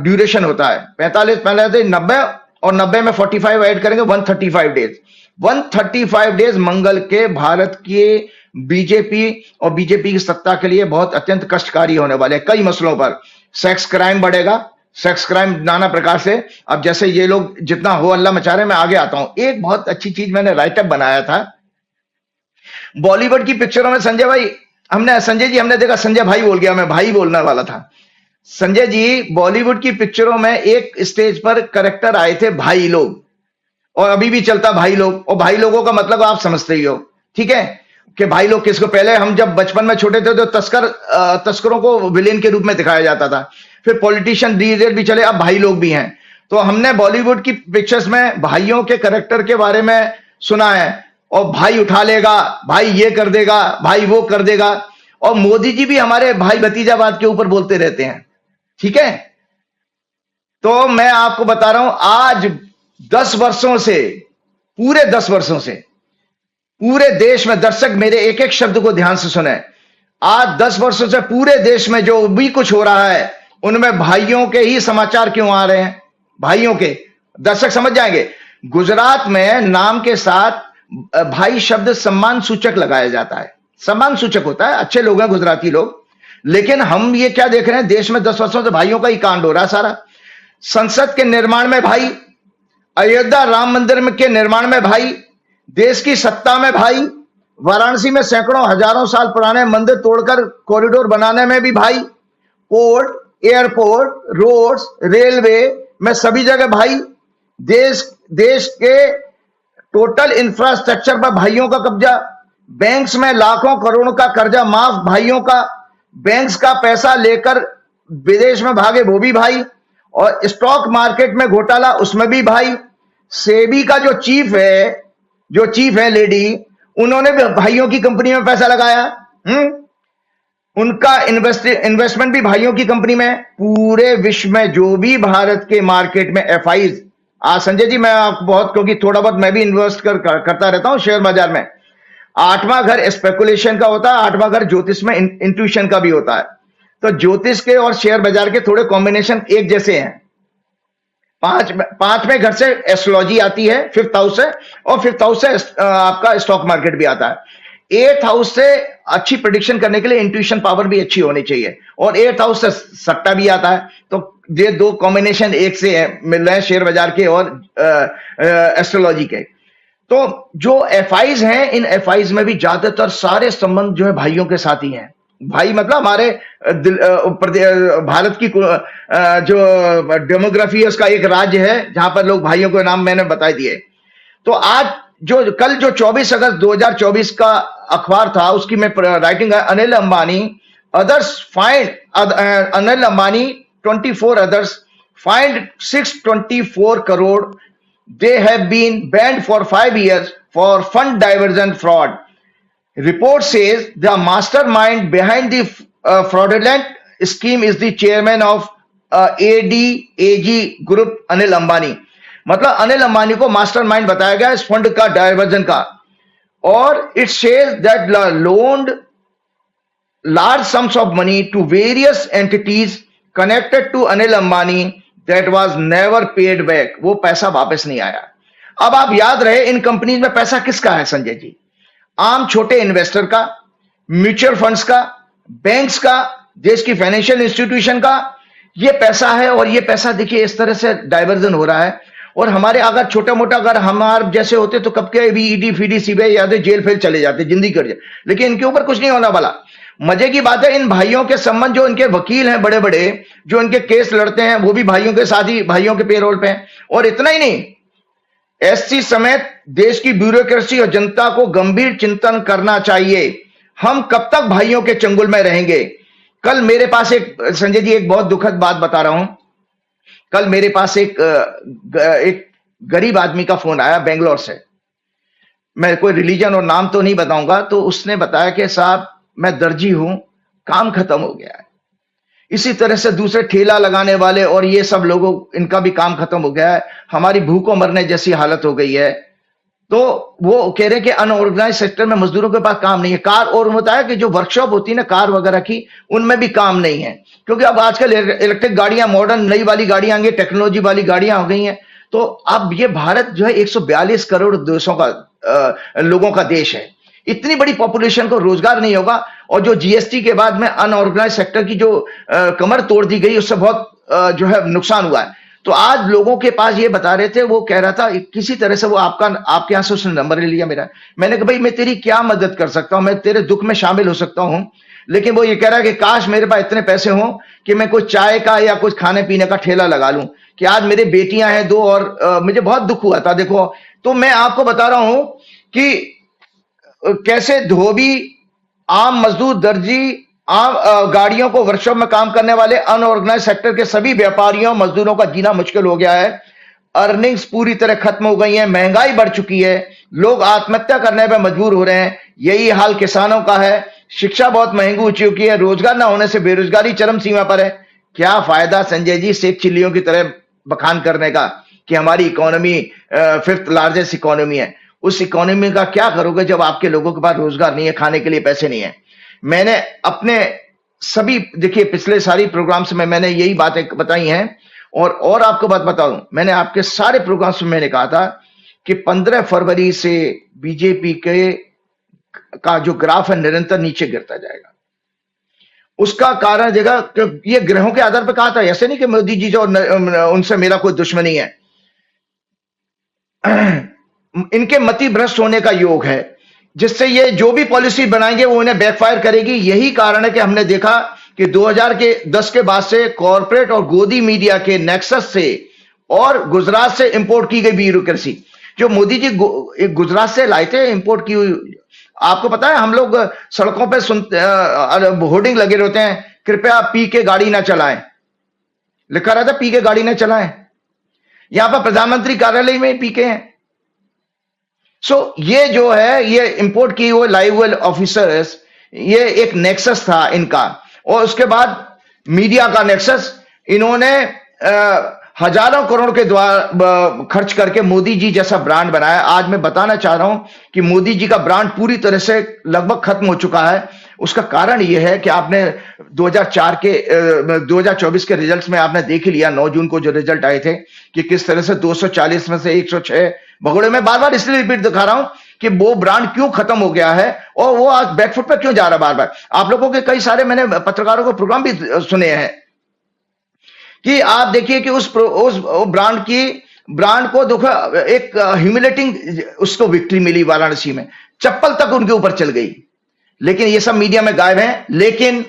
ड्यूरेशन होता है। 45 पहले थे 90, और 90 में 45 ऐड करेंगे, 135 डेज। 135 डेज मंगल के भारत के बीजेपी और बीजेपी की सत्ता के लिए बहुत अत्यंत कष्टकारी होने वाले हैं कई मसलों पर। सेक्स क्राइम बढ़ेगा, सेक्स क्राइम नाना प्रकार से। अब जैसे ये लोग जितना हो अल्लाह मचा रहे, मैं आगे आता हूं। एक बहुत अच्छी चीज मैंने राइटअप बनाया था बॉलीवुड की पिक्चरों में। संजय जी हमने देखा, संजय भाई बोल गया, मैं भाई बोलने वाला था। संजय जी, बॉलीवुड की पिक्चरों में एक स्टेज पर कैरेक्टर आए थे भाई लोग, और अभी भी चलता भाई लोग। और भाई लोगों का मतलब आप समझते ही हो, ठीक है, कि भाई लोग किसको, पहले हम जब बचपन में छोटे थे तो तस्करों को विलेन के रूप में दिखाया जाता था, फिर पॉलिटिशियन धीरे भी चले, अब भाई लोग भी हैं। तो हमने बॉलीवुड की पिक्चर्स में भाइयों के कैरेक्टर के बारे में सुना है, और भाई उठा लेगा, भाई ये कर देगा, भाई वो कर देगा। और मोदी जी भी हमारे भाई भतीजावाद के ऊपर बोलते रहते हैं, ठीक है। तो मैं आपको बता रहा हूं, आज 10 वर्षों से, पूरे 10 वर्षों से पूरे देश में, दर्शक मेरे एक एक शब्द को ध्यान से सुने, आज 10 वर्षों से पूरे देश में जो भी कुछ हो रहा है उनमें भाइयों के ही समाचार क्यों आ रहे हैं, भाइयों के। दर्शक समझ जाएंगे, गुजरात में नाम के साथ भाई शब्द सम्मान सूचक लगाया जाता है, सम्मान सूचक होता है, अच्छे लोग हैं गुजराती लोग। लेकिन हम ये क्या देख रहे हैं, देश में 10 वर्षों से भाइयों का ही कांड हो रहा है सारा। संसद के निर्माण में भाई, अयोध्या राम मंदिर के निर्माण में भाई, देश की सत्ता में भाई, वाराणसी में सैकड़ों हजारों साल पुराने मंदिर तोड़कर कॉरिडोर बनाने में भी भाई, कोर्ट, एयरपोर्ट, रोड्स, रेलवे में सभी जगह भाई देश के टोटल इंफ्रास्ट्रक्चर पर भाइयों का कब्जा, बैंक्स में लाखों करोड़ों का कर्जा माफ भाइयों का, बैंक्स का पैसा लेकर विदेश में भागे वो भी भाई, और स्टॉक मार्केट में घोटाला उसमें भी भाई। सेबी का जो चीफ है लेडी, उन्होंने भी भाइयों की कंपनी में पैसा लगाया। उनका इन्वेस्टमेंट भी भाइयों की कंपनी में। पूरे विश्व में जो भी भारत के मार्केट में एफआईज, आज संजय जी मैं आपको बहुत, क्योंकि थोड़ा बहुत मैं भी इन्वेस्ट करता रहता हूं शेयर बाजार में, 8वां घर स्पेकुलेशन का होता है, 8वां घर ज्योतिष में इंट्यूशन का भी होता है। तो ज्योतिष के और शेयर बाजार के थोड़े कॉम्बिनेशन एक जैसे हैं। 5वें घर से एस्ट्रोलॉजी आती है, 5th हाउस से, और 5th हाउस से आपका स्टॉक मार्केट भी आता है। 8th हाउस से अच्छी प्रेडिक्शन करने के लिए इंट्यूशन पावर भी अच्छी होनी चाहिए, और 8th हाउस से सट्टा भी आता है। तो ये दो कॉम्बिनेशन एक से मिल रहे हैं शेयर बाजार के और एस्ट्रोलॉजी के। तो जो एफआईज हैं, इन एफआईज में भी ज्यादातर सारे संबंध जो है भाइयों के साथ ही हैं। भाई मतलब हमारे भारत की जो डेमोग्राफी है उसका एक राज्य है जहां पर लोग भाइयों के नाम मैंने बता दिए। तो आज कल जो 24 अगस्त 2024 का अखबार था, उसकी मैं राइटिंग है, Anil Ambani others find, Anil Ambani 24 others fined 624 crore. They have been banned for 5 years for fund diversion fraud. Report says the mastermind behind the fraudulent scheme is the chairman of ADAG Group, Anil Ambani. मतलब अनिल अंबानी को मास्टरमाइंड बताया गया इस फंड का डाइवर्जन का, और it shares that लोन्ड large sums of money to various entities connected to Anil Ambani that was never paid back. वो पैसा वापस नहीं आया। अब आप याद रहे, इन कंपनीज में पैसा किसका है संजय जी? आम छोटे इन्वेस्टर का, म्यूचुअल फंड्स का, बैंक्स का, देश की फाइनेंशियल इंस्टीट्यूशन का ये पैसा है। और ये पैसा देखिए इस तरह से डाइवर्जन हो रहा है। और हमारे अगर छोटा मोटा अगर हमारे जैसे होते तो कब के भी ईडी फीडी सीबीआई याद जेल फेल चले जाते, जिंदगी कर जाए, लेकिन इनके ऊपर कुछ नहीं होने वाला। मजे की बात है, इन भाइयों के संबंध, जो इनके वकील हैं बड़े बड़े, जो इनके केस लड़ते हैं, वो भी भाइयों के साथ ही, भाइयों के पेरोल पे हैं। और इतना ही नहीं, एससी समेत देश की ब्यूरोक्रेसी और जनता को गंभीर चिंतन करना चाहिए। हम कब तक भाइयों के चंगुल में रहेंगे? कल मेरे पास एक, संजय जी एक बहुत दुखद बात बता रहा हूं, कल मेरे पास एक गरीब आदमी का फोन आया बेंगलोर से। मैं कोई रिलीजन और नाम तो नहीं बताऊंगा। तो उसने बताया कि साहब मैं दर्जी हूं, काम खत्म हो गया है। इसी तरह से दूसरे ठेला लगाने वाले और ये सब लोगों, इनका भी काम खत्म हो गया है, हमारी भूखों मरने जैसी हालत हो गई है। तो वो कह रहे हैं कि अनऑर्गेनाइज सेक्टर में मजदूरों के पास काम नहीं है। कार, और होता है कि जो वर्कशॉप होती है ना कार वगैरह की, उनमें भी काम नहीं है, क्योंकि अब आजकल इलेक्ट्रिक गाड़ियां, मॉडर्न नई वाली गाड़ियां आ गई, टेक्नोलॉजी वाली गाड़ियां हो गई हैं। तो अब ये भारत जो है 142 करोड़ देशों का लोगों का देश है। इतनी बड़ी पॉपुलेशन को रोजगार नहीं होगा। और जो जीएसटी के बाद में अनऑर्गेनाइज सेक्टर की जो कमर तोड़ दी गई, उससे बहुत जो है नुकसान हुआ है। तो आज लोगों के पास ये बता रहे थे, वो कह रहा था किसी तरह से वो आपके यहां से उसने नंबर ले लिया मेरा। मैंने कहा भाई मैं तेरी क्या मदद कर सकता हूं, मैं तेरे दुख में शामिल हो सकता हूं। लेकिन वो ये कह रहा है कि काश मेरे पास इतने पैसे हों कि मैं कुछ चाय का या कुछ खाने पीने का ठेला लगा लूं। कि आज मेरी बेटियां हैं 2 और मुझे बहुत दुख हुआ था। देखो, तो मैं आपको बता रहा हूं कि कैसे धोबी, आम मजदूर, दर्जी, आम गाड़ियों को वर्कशॉप में काम करने वाले अनऑर्गेनाइज सेक्टर के सभी व्यापारियों, मजदूरों का जीना मुश्किल हो गया है। अर्निंग्स पूरी तरह खत्म हो गई है, महंगाई बढ़ चुकी है, लोग आत्महत्या करने पर मजबूर हो रहे हैं। यही हाल किसानों का है। शिक्षा बहुत महंगी हो चुकी है, रोजगार ना होने से बेरोजगारी चरम सीमा पर है। क्या फायदा संजय जी शेख चिल्लियों की तरह बखान करने का कि हमारी इकोनॉमी 5th लार्जेस्ट इकोनॉमी है। उस इकोनॉमी का क्या करोगे जब आपके लोगों के पास रोजगार नहीं है, खाने के लिए पैसे नहीं है। मैंने अपने सभी, देखिए पिछले सारी प्रोग्राम्स में मैंने यही बातें बताई हैं। और आपको बात बताऊं, मैंने आपके सारे प्रोग्राम्स में मैंने कहा था कि 15 फरवरी से बीजेपी का जो ग्राफ है निरंतर नीचे गिरता जाएगा। उसका कारण जगह ये ग्रहों के आधार पर कहा था, ऐसे नहीं कि मोदी जी जो उनसे मेरा कोई दुश्मनी है। इनके मति भ्रष्ट होने का योग है, जिससे ये जो भी पॉलिसी बनाएंगे वो उन्हें बैकफायर करेगी। यही कारण है कि हमने देखा कि 2010 के बाद से कॉर्पोरेट और गोदी मीडिया के नेक्सस से और गुजरात से इंपोर्ट की गई ब्यूरोक्रेसी, जो मोदी जी गुजरात से लाए थे इंपोर्ट की हुई। आपको पता है हम लोग सड़कों पे सुनते होर्डिंग लगे रहते हैं, कृपया पी के गाड़ी ना चलाएं, लिखा रहता पी के गाड़ी ना चलाएं। यहां पर प्रधानमंत्री कार्यालय में पी के हैं। ये जो है ये इंपोर्ट की हुए लाइव वेल ऑफिसर्स, ये एक नेक्सस था इनका। और उसके बाद मीडिया का नेक्सस, इन्होंने हजारों करोड़ के द्वारा खर्च करके मोदी जी जैसा ब्रांड बनाया। आज मैं बताना चाह रहा हूं कि मोदी जी का ब्रांड पूरी तरह से लगभग खत्म हो चुका है। उसका कारण यह है कि आपने 2024 के रिजल्ट्स में आपने देख ही लिया, 9 जून को जो रिजल्ट आए थे कि किस तरह से 240 में से 106 भगोड़े में। बार बार इसलिए रिपीट दिखा रहा हूं कि वो ब्रांड क्यों खत्म हो गया है और वो आज बैकफुट पे क्यों जा रहा है बार बार। आप लोगों के कई सारे मैंने पत्रकारों को प्रोग्राम भी सुने हैं कि आप देखिए कि उस ब्रांड को देखो एक ह्यूमिलेटिंग उसको विक्ट्री मिली वाराणसी में, चप्पल तक उनके ऊपर चल गई, लेकिन ये सब मीडिया में गायब है। लेकिन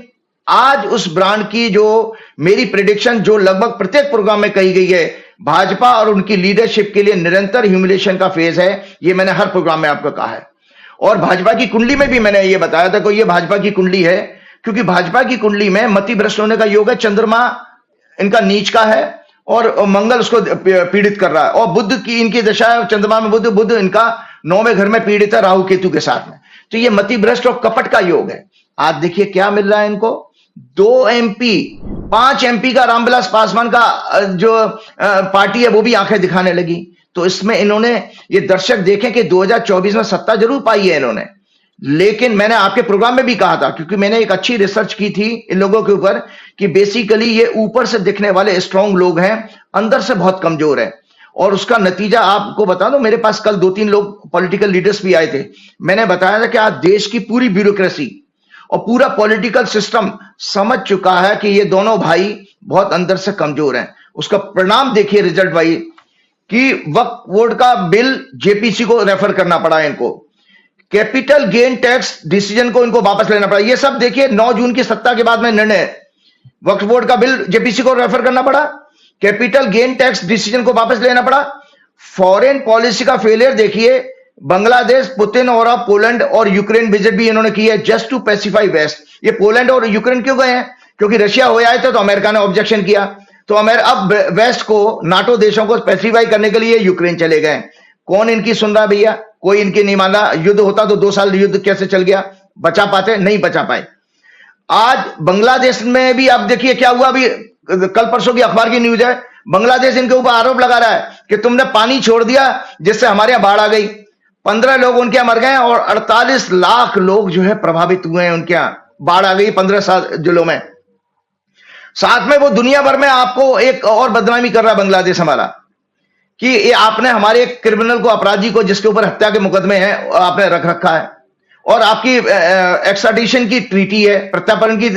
आज उस ब्रांड की जो मेरी प्रेडिक्शन जो लगभग प्रत्येक प्रोग्राम में कही गई है, भाजपा और उनकी लीडरशिप के लिए निरंतर ह्यूमिलेशन का फेज है, ये मैंने हर प्रोग्राम में आपको कहा है। और भाजपा की कुंडली में भी मैंने ये बताया था कि ये भाजपा की कुंडली है, क्योंकि भाजपा की कुंडली में मति भ्रष्ट होने का योग है, चंद्रमा इनका नीच का है और मंगल उसको पीड़ित कर रहा है, और बुद्ध की इनकी दशा है, चंद्रमा में बुद्ध इनका 9वें घर में पीड़ित है राहु केतु के साथ में। तो ये मति भ्रष्ट और कपट का योग है। आज देखिए क्या मिल रहा है इनको, 2 MP 5 MP का रामविलास पासवान का जो पार्टी है वो भी आंखें दिखाने लगी। तो इसमें इन्होंने ये दर्शक देखें कि 2024 में सत्ता जरूर पाई है इन्होंने, लेकिन मैंने आपके प्रोग्राम में भी कहा था, क्योंकि मैंने एक अच्छी रिसर्च की थी इन लोगों के ऊपर, कि बेसिकली ये ऊपर से दिखने वाले स्ट्रांग लोग हैं, अंदर से बहुत कमजोर है। और उसका नतीजा आपको बता दूं, मेरे पास कल 2-3 लोग पॉलिटिकल लीडर्स भी आए थे। मैंने बताया था कि आज देश की पूरी ब्यूरोक्रेसी और पूरा पॉलिटिकल सिस्टम समझ चुका है कि ये दोनों भाई बहुत अंदर से कमजोर हैं। उसका परिणाम देखिए रिजल्ट भाई, कि वक्फ बोर्ड का बिल जेपीसी को रेफर करना पड़ा इनको, कैपिटल गेन टैक्स डिसीजन को इनको वापस लेना पड़ा। ये सब देखिए 9 जून की सत्ता के बाद में निर्णय, वक्फ बोर्ड का बिल जेपीसी को रेफर करना पड़ा, कैपिटल गेन टैक्स डिसीजन को वापस लेना पड़ा। फॉरेन पॉलिसी का फेलियर देखिए, बांग्लादेश, पुतिन और अब पोलैंड और यूक्रेन विजिट भी इन्होंने की है जस्ट टू पैसिफाई वेस्ट। ये पोलैंड और यूक्रेन क्यों गए हैं? क्योंकि रशिया हो आए थे तो अमेरिका ने ऑब्जेक्शन किया, तो अब वेस्ट को, नाटो देशों को पैसिफाई करने के लिए यूक्रेन चले गए। कौन इनकी सुन रहा भैया? कोई इनकी नहीं मान रहा। युद्ध होता तो 2 साल युद्ध कैसे चल गया, बचा पाते? नहीं बचा पाए। आज बांग्लादेश में भी अब देखिए क्या हुआ, अभी कल परसों की अखबार की न्यूज है, बांग्लादेश इनके ऊपर आरोप लगा रहा है कि तुमने पानी छोड़ दिया जिससे हमारे यहां बाढ़ आ गई। 15 लोग उनके यहां मर गए और 48 लाख लोग जो है प्रभावित हुए हैं, उनके यहां बाढ़ आ गई 15 जिलों में। साथ में वो दुनिया भर में आपको एक और बदनामी कर रहा है बांग्लादेश हमारा, कि ये आपने हमारे एक क्रिमिनल को, अपराधी को जिसके ऊपर हत्या के मुकदमे हैं, आपने रख रखा है, और आपकी एक्स्ट्राडिशन की ट्रीटी है, प्रत्यार्पण की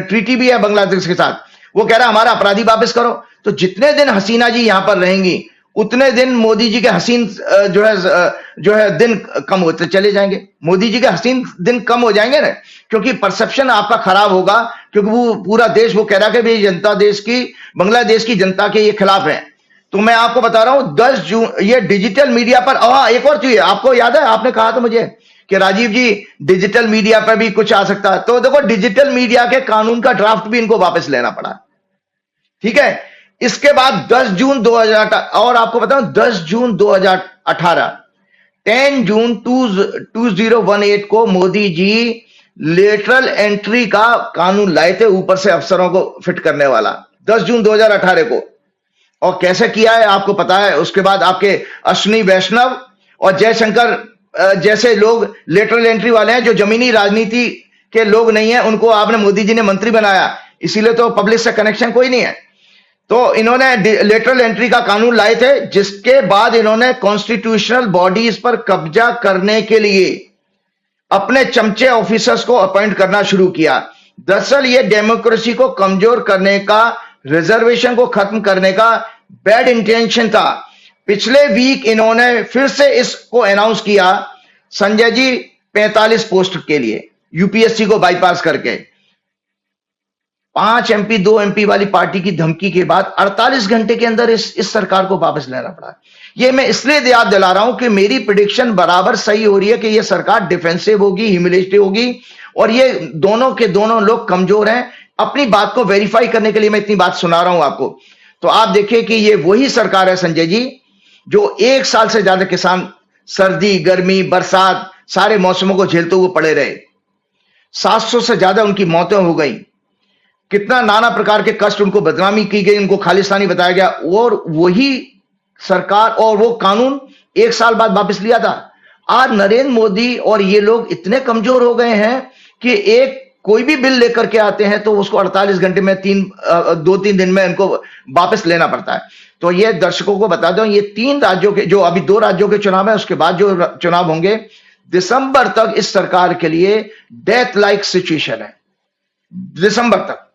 ट्रीटी भी है बांग्लादेश के साथ। वो कह रहा है हमारा अपराधी वापस करो। तो जितने दिन हसीना जी यहां पर रहेंगी उतने दिन मोदी जी के हसीन जो है दिन कम होते चले जाएंगे। मोदी जी के हसीन दिन कम हो जाएंगे ना, क्योंकि परसेप्शन आपका खराब होगा, क्योंकि वो पूरा देश वो कह रहा है कि जनता देश की, बांग्लादेश की जनता के ये खिलाफ है। तो मैं आपको बता रहा हूं 10 जून ये डिजिटल मीडिया पर, एक और चीज आपको याद है, आपने कहा था मुझे कि राजीव जी डिजिटल मीडिया पर भी कुछ आ सकता है। तो देखो डिजिटल मीडिया के कानून का ड्राफ्ट भी इनको वापस लेना पड़ा, ठीक है। इसके बाद 10 जून 2000, और आपको बताऊं 10 जून 2018, 10 जून 2018 को मोदी जी लेटरल एंट्री का कानून लाए थे, ऊपर से अफसरों को फिट करने वाला, 10 जून 2018 को। और कैसे किया है आपको पता है। उसके बाद आपके अश्विनी वैष्णव और जयशंकर जैसे लोग लेटरल एंट्री वाले हैं, जो जमीनी राजनीति के लोग नहीं है, उनको आपने मोदी जी ने मंत्री बनाया, इसीलिए तो पब्लिक से कनेक्शन कोई नहीं है। तो इन्होंने लेटरल एंट्री का कानून लाए थे, जिसके बाद इन्होंने कॉन्स्टिट्यूशनल बॉडीज पर कब्जा करने के लिए अपने चमचे ऑफिसर्स को अपॉइंट करना शुरू किया। दरअसल ये डेमोक्रेसी को कमजोर करने का, रिजर्वेशन को खत्म करने का बैड इंटेंशन था। पिछले वीक इन्होंने फिर से इसको अनाउंस किया, संजय जी 45 पोस्ट के लिए यूपीएससी को बाईपास करके। 5 MP 2 MP वाली पार्टी की धमकी के बाद 48 घंटे के अंदर इस सरकार को वापस लेना पड़ा। ये मैं इसलिए याद दिला रहा हूं कि मेरी प्रेडिक्शन बराबर सही हो रही है कि ये सरकार डिफेंसिव होगी, ह्यूमिलेटिव होगी, और ये दोनों के दोनों लोग कमजोर हैं। अपनी बात को वेरीफाई करने के लिए मैं इतनी बात सुना रहा हूं आपको। तो आप देखिए कि ये वही सरकार है संजय जी, जो 1 साल से ज्यादा किसान सर्दी, गर्मी, बरसात सारे मौसमों को झेलते हुए पड़े रहे। 700 से ज्यादा उनकी मौतें हो गई। कितना नाना प्रकार के कष्ट, उनको बदनामी की गई, उनको खालिस्तानी बताया गया, और वही सरकार और वो कानून 1 साल बाद वापस लिया था। आज नरेंद्र मोदी और ये लोग इतने कमजोर हो गए हैं कि एक कोई भी बिल लेकर के आते हैं तो उसको 48 घंटे में 2-3 दिन में इनको वापस लेना पड़ता है। तो ये दर्शकों को बता दूं, ये 3 राज्यों के, जो अभी 2 राज्यों के चुनाव है, उसके बाद जो चुनाव होंगे दिसंबर तक, इस सरकार के लिए डेथ लाइक सिचुएशन है। दिसंबर तक।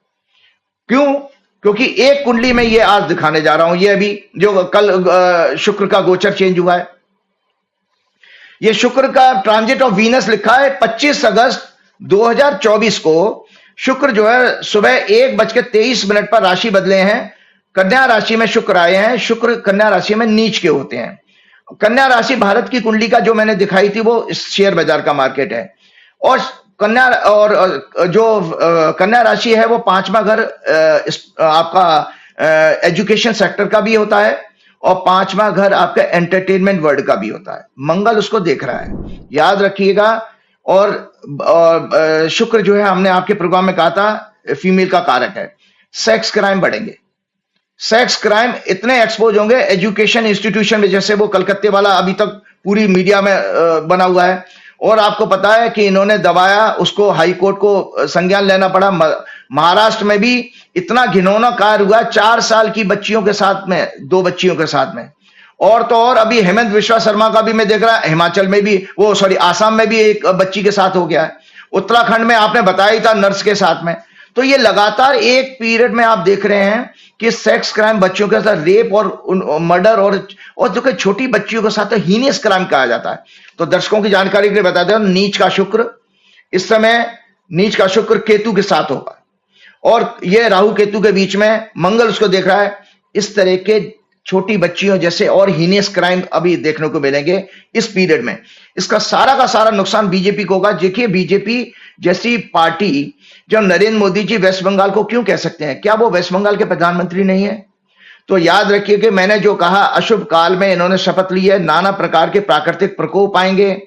क्यों? क्योंकि एक कुंडली में ये आज दिखाने जा रहा हूं, ये अभी जो कल शुक्र का गोचर चेंज हुआ है, ये शुक्र का ट्रांजिट ऑफ वीनस लिखा है 25 अगस्त 2024 को। शुक्र जो है सुबह 1:23 पर राशि बदले हैं, कन्या राशि में शुक्र आए हैं। शुक्र कन्या राशि में नीच के होते हैं। कन्या राशि भारत की कुंडली का जो मैंने दिखाई थी वो शेयर बाजार का मार्केट है, और कन्या, और जो कन्या राशि है वो 5वां घर आपका एजुकेशन सेक्टर का भी होता है, और 5वां घर आपका एंटरटेनमेंट वर्ल्ड का भी होता है। मंगल उसको देख रहा है, याद रखिएगा। और शुक्र जो है, हमने आपके प्रोग्राम में कहा था, फीमेल का कारक है। सेक्स क्राइम बढ़ेंगे, सेक्स क्राइम इतने एक्सपोज होंगे एजुकेशन इंस्टीट्यूशन में, जैसे वो कलकत्ते वाला अभी तक पूरी मीडिया में बना हुआ है। और आपको पता है कि इन्होंने दबाया, उसको हाई कोर्ट को संज्ञान लेना पड़ा। महाराष्ट्र में भी इतना घिनौना कार्य हुआ 4 साल की बच्चियों के साथ में, 2 बच्चियों के साथ में। और तो और अभी हेमंत विश्वा शर्मा का भी मैं देख रहा, हिमाचल में भी, वो सॉरी आसाम में भी एक बच्ची के साथ हो गया है। उत्तराखंड में आपने बताया ही था, नर्स के साथ में। तो ये लगातार एक पीरियड में आप देख रहे हैं कि सेक्स क्राइम, बच्चियों के साथ रेप और मर्डर, और जो कि छोटी बच्चियों के साथ हीनियस क्राइम कहा जाता है। तो दर्शकों की जानकारी के लिए बताते हैं, नीच का शुक्र इस समय, नीच का शुक्र केतु के साथ होगा, और ये राहु केतु के बीच में मंगल उसको देख रहा है। इस तरह के छोटी बच्चियों जैसे और हीनियस क्राइम अभी देखने को मिलेंगे इस पीरियड में। इसका सारा का सारा नुकसान बीजेपी को होगा। देखिए, बीजेपी जैसी पार्टी, जब नरेंद्र मोदी जी वेस्ट बंगाल को क्यों कह सकते हैं, क्या वो वेस्ट बंगाल के प्रधानमंत्री नहीं है? तो याद रखिए कि मैंने जो कहा, अशुभ काल में इन्होंने शपथ ली है, नाना प्रकार के प्राकृतिक प्रकोप आएंगे,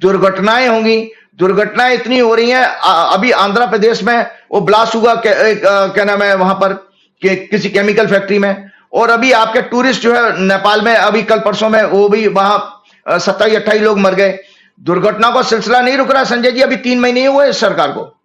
दुर्घटनाएं होंगी। दुर्घटनाएं इतनी हो रही हैं, अभी आंध्र प्रदेश में वो ब्लास्ट हुआ, क्या नाम है वहां पर, किसी केमिकल फैक्ट्री में। और अभी आपके टूरिस्ट जो है नेपाल में, अभी कल परसों में वो भी वहां 27-28 लोग मर गए। दुर्घटना का सिलसिला नहीं रुक रहा संजय जी, अभी 3 महीने ही हुए इस सरकार को।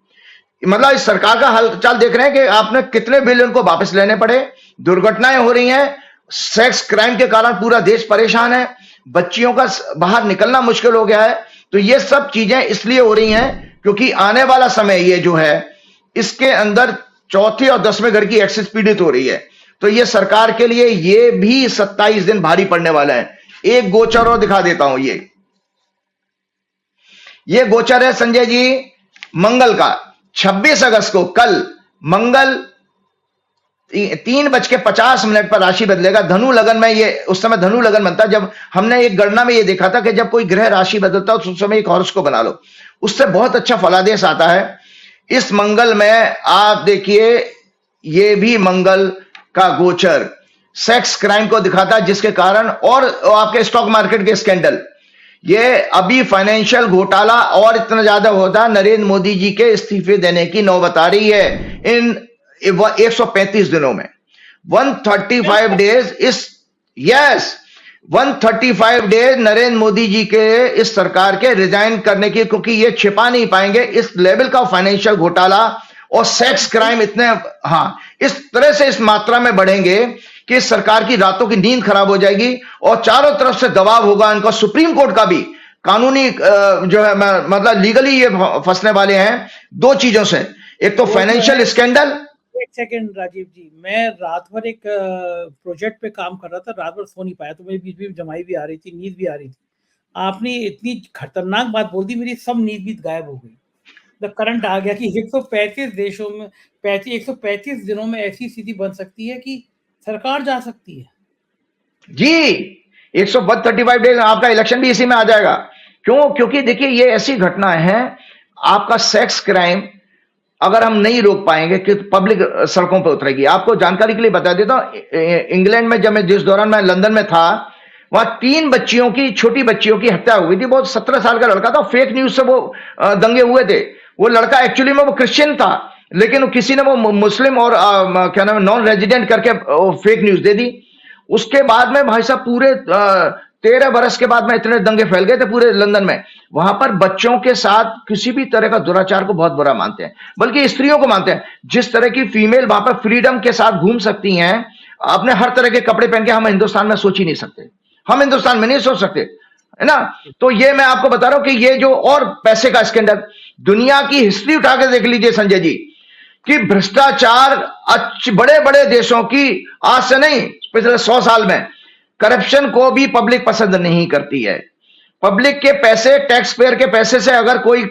मतलब इस सरकार का हालचाल देख रहे हैं कि आपने कितने बिलियन को वापस लेने पड़े। दुर्घटनाएं हो रही हैं, सेक्स क्राइम के कारण पूरा देश परेशान है, बच्चियों का बाहर निकलना मुश्किल हो गया है। तो ये सब चीजें इसलिए हो रही हैं क्योंकि आने वाला समय ये जो है, इसके अंदर चौथे और 10वें घर की एक्सिस पीड़ित हो रही है। तो ये सरकार के लिए ये भी 27 दिन भारी पड़ने वाला है। एक गोचर और दिखा देता हूं, ये गोचर है संजय जी मंगल का। 26 अगस्त को कल मंगल 3:50 पर राशि बदलेगा धनु लगन में। ये उस समय धनु लगन बनता है, जब हमने एक गणना में ये देखा था कि जब कोई ग्रह राशि बदलता है तो उस समय एक हॉर्स को बना लो, उससे बहुत अच्छा फलादेश आता है। इस मंगल में आप देखिए, ये भी मंगल का गोचर सेक्स क्राइम को दिखाता है, जिसके कारण और आपके स्टॉक मार्केट के स्कैंडल, ये अभी फाइनेंशियल घोटाला और इतना ज्यादा होता है। नरेंद्र मोदी जी के इस्तीफे देने की नौबत आ रही है इन 135 दिनों में। 135 डेज इस 135 डेज नरेंद्र मोदी जी के इस सरकार के रिजाइन करने की, क्योंकि ये छिपा नहीं पाएंगे इस लेवल का फाइनेंशियल घोटाला और सेक्स क्राइम इतने, हाँ, इस तरह से इस मात्रा में बढ़ेंगे कि इस सरकार की रातों की नींद खराब हो जाएगी और चारों तरफ से दबाव होगा इनका। सुप्रीम कोर्ट का भी कानूनी जो है, मतलब लीगली ये फंसने वाले हैं 2 चीजों से, एक तो फाइनेंशियल स्कैंडल। एक सेकंड राजीव जी, मैं रात भर एक प्रोजेक्ट पे काम कर रहा था, रात भर सो नहीं पाया, तो मेरी बीच में जमाई भी आ रही थी, नींद भी आ रही थी। आपने इतनी खतरनाक बात बोल दी, मेरी सब नींद भी गायब हो गई। करंट आ गया कि 135 देशों में 135 दिनों में ऐसी स्थिति बन सकती है कि सरकार जा सकती है। जी, 135 डेज आपका इलेक्शन भी इसी में आ जाएगा। क्यों? क्योंकि देखिए ये ऐसी घटना है, आपका सेक्स क्राइम अगर हम नहीं रोक पाएंगे कि पब्लिक सड़कों पर उतरेगी। आपको जानकारी के लिए बता देता हूं, इंग्लैंड में जिस दौरान मैं लंदन में था, वहां 3 बच्चियों की, छोटी बच्चियों की हत्या हुई थी। बहुत 17 साल का लड़का था, फेक न्यूज से वो दंगे हुए थे। वो लड़का एक्चुअली में वो क्रिश्चियन था, लेकिन किसी ने वो मुस्लिम और क्या नाम है, नॉन रेजिडेंट करके फेक न्यूज दे दी। उसके बाद में भाई साहब पूरे 13 बरस के बाद में इतने दंगे फैल गए थे पूरे लंदन में। वहां पर बच्चों के साथ किसी भी तरह का दुराचार को बहुत बुरा मानते हैं, बल्कि स्त्रियों को मानते हैं। जिस तरह की फीमेल वहां पर फ्रीडम के साथ घूम सकती हैं, अपने हर तरह के कपड़े पहन के, हम हिंदुस्तान में सोच ही नहीं सकते। हम हिंदुस्तान में नहीं सोच सकते, है ना। तो ये मैं आपको बता रहा हूं कि ये जो, और पैसे का स्कैंडल, दुनिया की हिस्ट्री उठा के देख लीजिए संजय जी, कि भ्रष्टाचार बड़े बड़े देशों की, आज से नहीं पिछले 100 साल में, करप्शन को भी पब्लिक पसंद नहीं करती है। पब्लिक के पैसे, टैक्स पेयर के पैसे से अगर कोई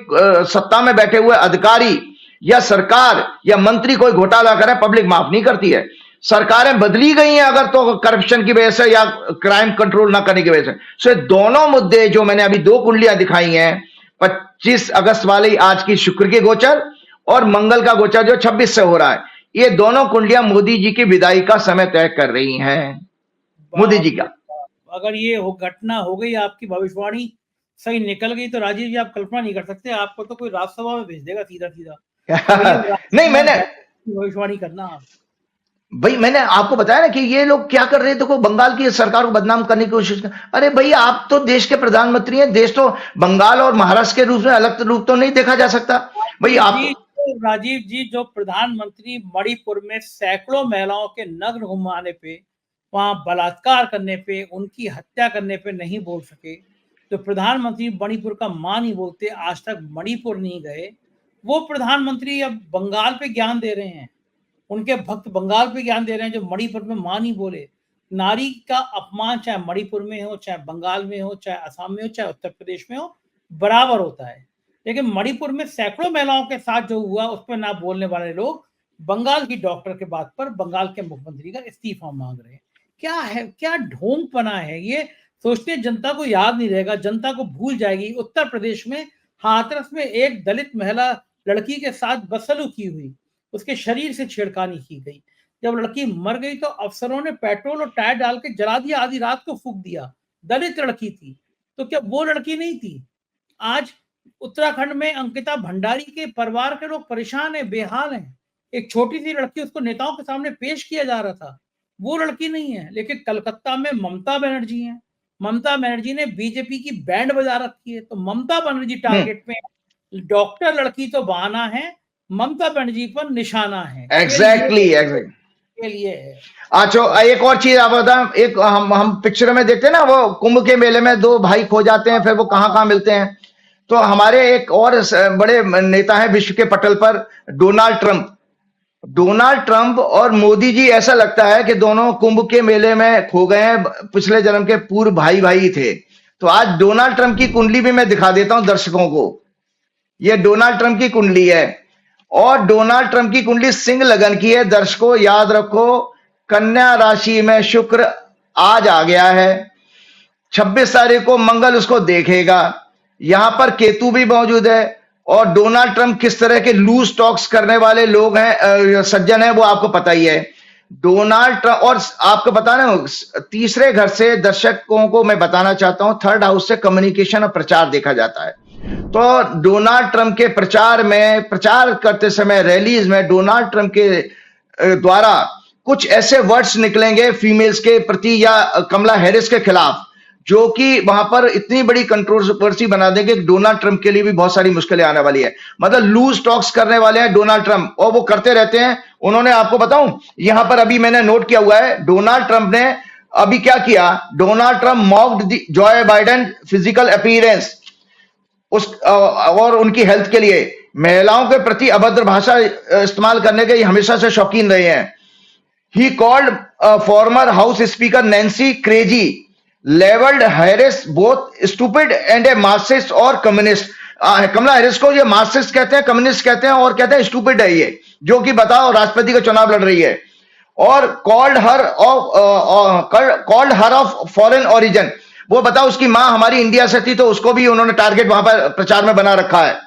सत्ता में बैठे हुए अधिकारी या सरकार या मंत्री कोई घोटाला करे, पब्लिक माफ नहीं करती है। सरकारें बदली गई हैं अगर तो करप्शन की वजह से या क्राइम कंट्रोल ना करने की वजह से। सो दोनों मुद्दे जो मैंने अभी 2 कुंडलियां दिखाई हैं, 25 अगस्त वाली आज की शुक्र की गोचर और मंगल का गोचर जो 26 से हो रहा है, ये दोनों कुंडलियां मोदी जी की विदाई का समय तय कर रही हैं। मोदी जी का अगर ये घटना हो गई, आपकी भविष्यवाणी सही निकल गई, तो राजीव जी आप कल्पना नहीं कर सकते, आपको तो कोई राज्यसभा में भेज देगा सीधा सीधा। नहीं, मैंने भविष्यवाणी करना आप भाई, मैंने आपको बताया ना कि ये लोग क्या कर रहे हैं। देखो, बंगाल की सरकार को बदनाम करने की कोशिश कर। अरे भाई, आप तो देश के प्रधानमंत्री हैं। देश तो बंगाल और महाराष्ट्र के रूप में अलग रूप तो नहीं देखा जा सकता भाई। आप राजीव जी, जो प्रधानमंत्री मणिपुर में सैकड़ों महिलाओं के नग्न घुमाने पे, वहां बलात्कार करने पे, उनकी हत्या करने पे नहीं बोल सके, तो प्रधानमंत्री मणिपुर का मां नहीं बोलते, आज तक मणिपुर नहीं गए, वो प्रधानमंत्री अब बंगाल पे ज्ञान दे रहे हैं। उनके भक्त बंगाल पे ज्ञान दे रहे हैं, जो मणिपुर में मां नहीं बोले। नारी का अपमान चाहे मणिपुर में हो, चाहे बंगाल में हो, चाहे असम में हो, चाहे उत्तर प्रदेश में हो, बराबर होता है। लेकिन मणिपुर में सैकड़ों महिलाओं के साथ जो हुआ, उस पर ना बोलने वाले लोग बंगाल की डॉक्टर के बात पर बंगाल के मुख्यमंत्री का इस्तीफा मांग रहे हैं। क्या है, क्या ढोंगपना है ये। सोचते जनता को याद नहीं रहेगा, जनता को भूल जाएगी। उत्तर प्रदेश में हाथरस में एक दलित महिला लड़की के साथ बदसलूकी हुई, उसके शरीर से छेड़खानी की गई। जब लड़की मर गई तो अफसरों ने पेट्रोल और टायर डाल के जला दिया, आधी रात को फूंक दिया। दलित लड़की थी, तो क्या वो लड़की नहीं थी? आज उत्तराखंड में अंकिता भंडारी के परिवार के लोग परेशान हैं, बेहाल हैं। एक छोटी सी लड़की, उसको नेताओं के सामने पेश किया जा रहा था, वो लड़की नहीं है। लेकिन कलकत्ता में ममता बनर्जी है, ममता बनर्जी ने बीजेपी की बैंड बजा रखी है, तो ममता बनर्जी टारगेट में, डॉक्टर लड़की तो बहाना है, ममता बनर्जी पर निशाना है। एग्जैक्टली के लिए है। अच्छा, एक और चीज आप बताएं। एक हम पिक्चर में देखते हैं ना, वो कुंभ के मेले में 2 भाई खो जाते हैं, फिर वो कहां मिलते हैं। तो हमारे एक और बड़े नेता हैं विश्व के पटल पर, डोनाल्ड ट्रंप और मोदी जी, ऐसा लगता है कि दोनों कुंभ के मेले में खो गए हैं, पिछले जन्म के पूर्व भाई थे। तो आज डोनाल्ड ट्रंप की कुंडली भी मैं दिखा देता हूं दर्शकों को। यह डोनाल्ड ट्रंप की कुंडली है, और डोनाल्ड ट्रंप की कुंडली सिंह लगन की है। दर्शकों याद रखो, कन्या राशि में शुक्र आज आ गया है। 26 तारीख को मंगल उसको देखेगा। यहां पर केतु भी मौजूद है। और डोनाल्ड ट्रंप किस तरह के लूज टॉक्स करने वाले लोग हैं, सज्जन है, वो आपको पता ही है। डोनाल्ड ट्रंप, और आपको बताना, तीसरे घर से दर्शकों को मैं बताना चाहता हूं, थर्ड हाउस से कम्युनिकेशन और प्रचार देखा जाता है। तो डोनाल्ड ट्रंप के प्रचार करते समय, रैलीज में डोनाल्ड ट्रंप के द्वारा कुछ ऐसे वर्ड्स निकलेंगे फीमेल्स के प्रति या कमला हैरिस के खिलाफ, जो कि वहां पर इतनी बड़ी कंट्रोवर्सी बना देंगे कि डोनाल्ड ट्रंप के लिए भी बहुत सारी मुश्किलें आने वाली है। मतलब लूज टॉक्स करने वाले हैं डोनाल्ड ट्रंप, और वो करते रहते हैं। उन्होंने, आपको बताऊं, यहां पर अभी मैंने नोट किया हुआ है, डोनाल्ड ट्रंप ने अभी क्या किया। Donald Trump mocked Joy Biden physical appearance, और उनकी हेल्थ के लिए महिलाओं के प्रति अभद्र भाषा इस्तेमाल करने के हमेशा से शौकीन रहे हैं। He called former house speaker Nancy crazy labelled Harris both stupid and a Marxist और कम्युनिस्ट। कमला हैरिस को ये मार्क्सिस्ट कहते हैं, कम्युनिस्ट कहते हैं और कहते हैं स्टूपिड है ये, जो कि बताओ राष्ट्रपति का चुनाव लड़ रही है, और called her of foreign origin. वो बताओ उसकी मां हमारी इंडिया से थी, तो उसको भी उन्होंने टारगेट वहां पर प्रचार में बना रखा है।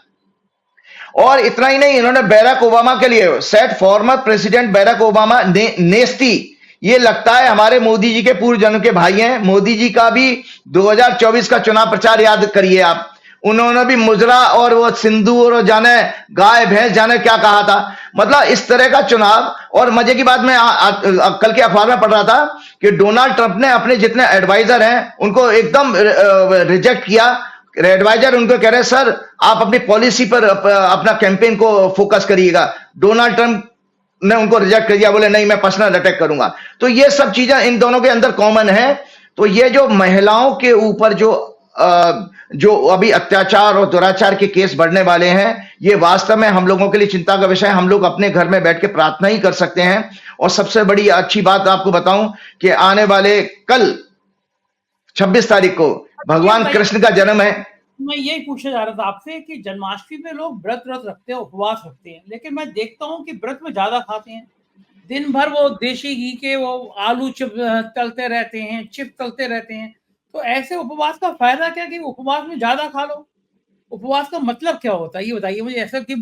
और इतना ही नहीं, इन्होंने बैराक ओबामा के लिए set former president Barack Obama nasty. ये लगता है हमारे मोदी जी के पूर्व जन्म के भाई हैं। मोदी जी का भी 2024 का चुनाव प्रचार याद करिए आप, उन्होंने भी मुजरा और वो सिंदूर और जाने गाय भैंस जाने क्या कहा था। मतलब इस तरह का चुनाव। और मजे की बात, मैं कल के अखबार में पढ़ रहा था कि डोनाल्ड ट्रंप ने अपने जितने एडवाइजर हैं उनको एकदम रिजेक्ट किया। एडवाइजर उनको कह रहे हैं सर आप अपनी पॉलिसी पर अपना कैंपेन को फोकस करिएगा। डोनाल्ड ट्रंप ने उनको रिजेक्ट कर दिया, बोले नहीं मैं पर्सनल अटैक करूंगा। तो ये सब चीजें इन दोनों के अंदर कॉमन है। तो ये जो महिलाओं के ऊपर जो अभी अत्याचार और दुराचार के केस बढ़ने वाले हैं, ये वास्तव में हम लोगों के लिए चिंता का विषय है। हम लोग अपने घर में बैठ के प्रार्थना ही कर सकते हैं। और सबसे बड़ी अच्छी बात आपको बताऊं कि आने वाले कल 26 तारीख को भगवान कृष्ण का जन्म है। मैं यही पूछने जा रहा था आपसे कि जन्माष्टमी में लोग व्रत रखते हैं, उपवास रखते हैं, लेकिन मैं देखता हूँ कि व्रत में ज्यादा खाते हैं। दिन भर वो देशी घी के वो आलू चिप तलते रहते हैं, चिप तलते रहते हैं। तो ऐसे उपवास का फायदा क्या कि उपवास में ज्यादा खा लो? उपवास का मतलब क्या होता है ये बताइए मुझे। ऐसा कि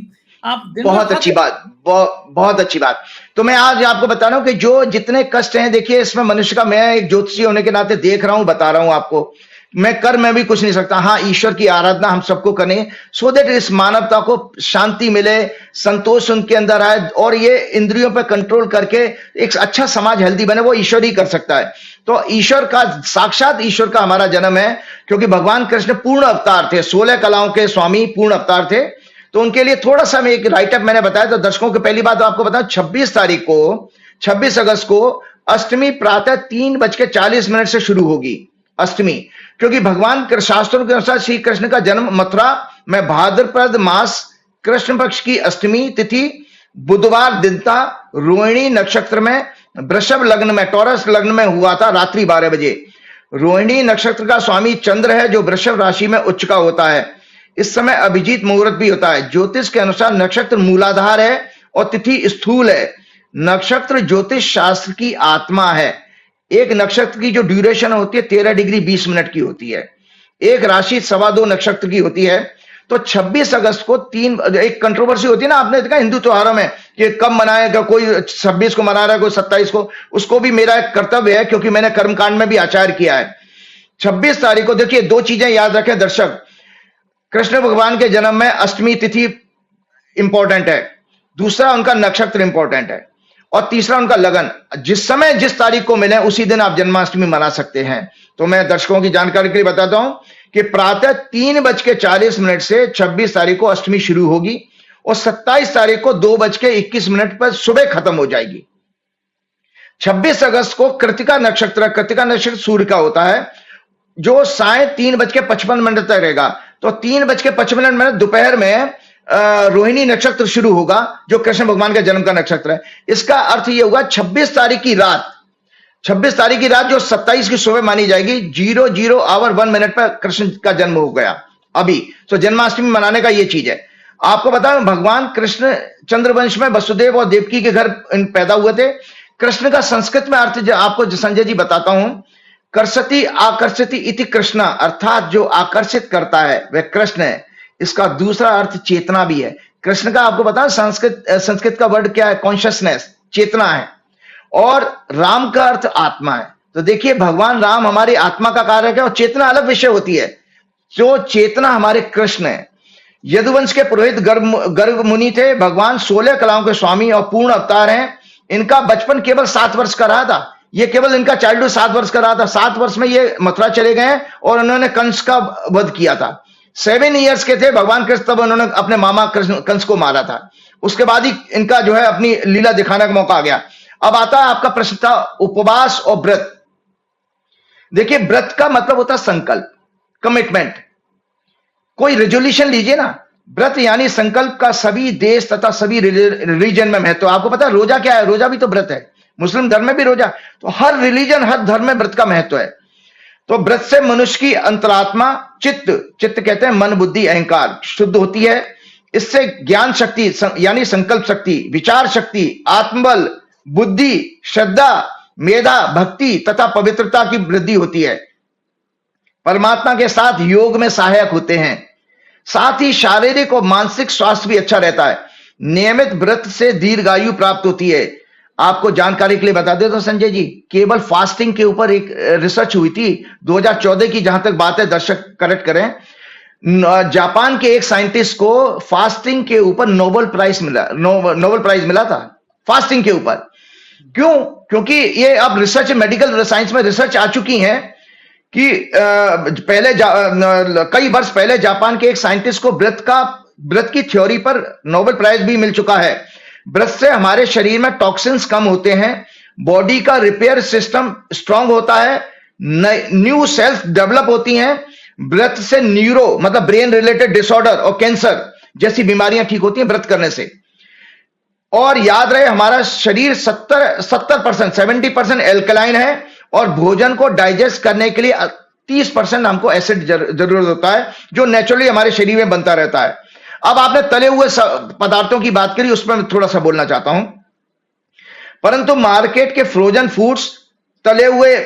आप दिन बहुत अच्छी बात, बहुत अच्छी बात। तो मैं आज आपको बता रहा हूं कि जो जितने कष्ट हैं, देखिए इसमें मनुष्य का, मैं एक ज्योतिषी होने के नाते देख रहा हूं, बता रहा हूं आपको। मैं कर में भी कुछ नहीं सकता। हाँ, ईश्वर की आराधना हम सबको करें सो दैट इस मानवता को शांति मिले, संतोष उनके अंदर आए, और ये इंद्रियों पर कंट्रोल करके एक अच्छा समाज हेल्दी बने, वो ईश्वर ही कर सकता है। तो ईश्वर का, साक्षात ईश्वर का हमारा जन्म है, क्योंकि भगवान कृष्ण पूर्ण अवतार थे, 16 कलाओं के स्वामी पूर्ण अवतार थे। तो उनके लिए थोड़ा सा मैं एक राइटअप मैंने बताया। तो दर्शकों को पहली बात आपको बताऊं, 26 अगस्त को अष्टमी प्रातः 3:40 से शुरू होगी अष्टमी, क्योंकि भगवान शास्त्रों के अनुसार श्री कृष्ण का जन्म मथुरा में भाद्रपद मास कृष्ण पक्ष की अष्टमी तिथि बुधवार दिन था, रोहिणी नक्षत्र में वृषभ लग्न में, टॉरस लग्न में हुआ था रात्रि 12 बजे। रोहिणी नक्षत्र का स्वामी चंद्र है, जो वृषभ राशि में उच्च का होता है। इस समय अभिजीत मुहूर्त भी होता है। ज्योतिष के अनुसार नक्षत्र मूलाधार है और तिथि स्थूल है। नक्षत्र ज्योतिष शास्त्र की आत्मा है। एक नक्षत्र की जो ड्यूरेशन होती है 13 डिग्री 20 मिनट की होती है। एक राशि 2.25 नक्षत्र की होती है। तो 26 अगस्त को एक कंट्रोवर्सी होती है ना, आपने देखा हिंदू त्योहारों में कि कब मनाएगा, कोई 26 को मना रहा है, कोई 27 को। उसको भी मेरा एक कर्तव्य है, क्योंकि मैंने कर्मकांड में भी आचार्य किया है। 26 तारीख को देखिए, दो चीजें याद रखें दर्शक, कृष्ण भगवान के जन्म में अष्टमी तिथि इंपॉर्टेंट है, दूसरा उनका नक्षत्र इंपॉर्टेंट है, और तीसरा उनका लगन। जिस समय जिस तारीख को मिले उसी दिन आप जन्माष्टमी मना सकते हैं। तो मैं दर्शकों की जानकारी के लिए बताता हूं कि प्रातः 3:40 से 26 तारीख को अष्टमी शुरू होगी और 27 तारीख को 2:21 पर सुबह खत्म हो जाएगी। 26 अगस्त को कृतिका नक्षत्र सूर्य का होता है, जो साय 3:55 तक रहेगा। तो 3:55 दोपहर में रोहिणी नक्षत्र शुरू होगा, जो कृष्ण भगवान के जन्म का नक्षत्र है। इसका अर्थ यह होगा 26 तारीख की रात जो 27 की सुबह मानी जाएगी, 00 आवर 1 मिनट पर कृष्ण का जन्म हो गया अभी। तो जन्माष्टमी मनाने का ये चीज है। आपको बताएं, भगवान कृष्ण चंद्रवंश में वसुदेव और देवकी के घर पैदा हुए थे। कृष्ण का संस्कृत में अर्थ आपको संजय जी बताता हूं, कर्षति आकर्षति इति कृष्णा, अर्थात जो आकर्षित करता है वह कृष्ण है। इसका दूसरा अर्थ चेतना भी है। कृष्ण का आपको बताएं, संस्कृत का वर्ड क्या है? कॉन्शियसनेस, चेतना है। और राम का अर्थ आत्मा है। तो देखिए, भगवान राम हमारी आत्मा का कारक है और चेतना अलग विषय होती है। जो चेतना हमारे कृष्ण है। यदुवंश के पुरोहित गर्ग मुनि थे। भगवान 16 कलाओं के स्वामी और पूर्ण अवतार हैं। इनका बचपन केवल 7 वर्ष का रहा था। ये केवल इनका चाइल्डहुड 7 वर्ष का रहा था। 7 वर्ष में ये मथुरा चले गए और उन्होंने कंस का वध किया था। 7 इयर्स के थे भगवान कृष्ण, तब उन्होंने अपने मामा कंस को मारा था। उसके बाद ही इनका जो है अपनी लीला दिखाने का मौका आ गया। अब आता है आपका प्रश्न था उपवास और व्रत। देखिए, व्रत का मतलब होता है संकल्प, कमिटमेंट। कोई रेजोल्यूशन लीजिए ना। व्रत यानी संकल्प का सभी देश तथा सभी रिलीजन में महत्व। आपको पता है रोजा क्या है? रोजा भी तो व्रत है। मुस्लिम धर्म में भी रोजा। तो हर रिलीजन, हर धर्म में व्रत का महत्व है। तो व्रत से मनुष्य की अंतरात्मा चित्त कहते हैं मन, बुद्धि, अहंकार शुद्ध होती है। इससे ज्ञान शक्ति यानी संकल्प शक्ति, विचार शक्ति, आत्मबल, बुद्धि, श्रद्धा, मेधा, भक्ति तथा पवित्रता की वृद्धि होती है। परमात्मा के साथ योग में सहायक होते हैं। साथ ही शारीरिक और मानसिक स्वास्थ्य भी अच्छा रहता है। नियमित व्रत से दीर्घायु प्राप्त होती है। आपको जानकारी के लिए बता दें तो संजय जी, केवल फास्टिंग के ऊपर एक रिसर्च हुई थी 2014 की, जहां तक बात है दर्शक करेक्ट करें। जापान के एक साइंटिस्ट को फास्टिंग के ऊपर नोबेल प्राइज मिला था फास्टिंग के ऊपर। क्यों? क्योंकि ये अब रिसर्च, मेडिकल साइंस में रिसर्च आ चुकी है कि कई वर्ष पहले जापान के एक साइंटिस्ट को व्रत की थ्योरी पर नोबेल प्राइज भी मिल चुका है। व्रत से हमारे शरीर में टॉक्सिन्स कम होते हैं, बॉडी का रिपेयर सिस्टम स्ट्रांग होता है, न्यू सेल्स डेवलप होती हैं। व्रत से न्यूरो मतलब ब्रेन रिलेटेड डिसऑर्डर और कैंसर जैसी बीमारियां ठीक होती हैं व्रत करने से। और याद रहे, हमारा शरीर 70% एल्कलाइन है और भोजन को डाइजेस्ट करने के लिए 30% हमको एसिड जरूरत होता है, जो नेचुरली हमारे शरीर में बनता रहता है। अब आपने तले हुए पदार्थों की बात करी, उस पर मैं थोड़ा सा बोलना चाहता हूं। परंतु मार्केट के फ्रोजन फूड्स, तले हुए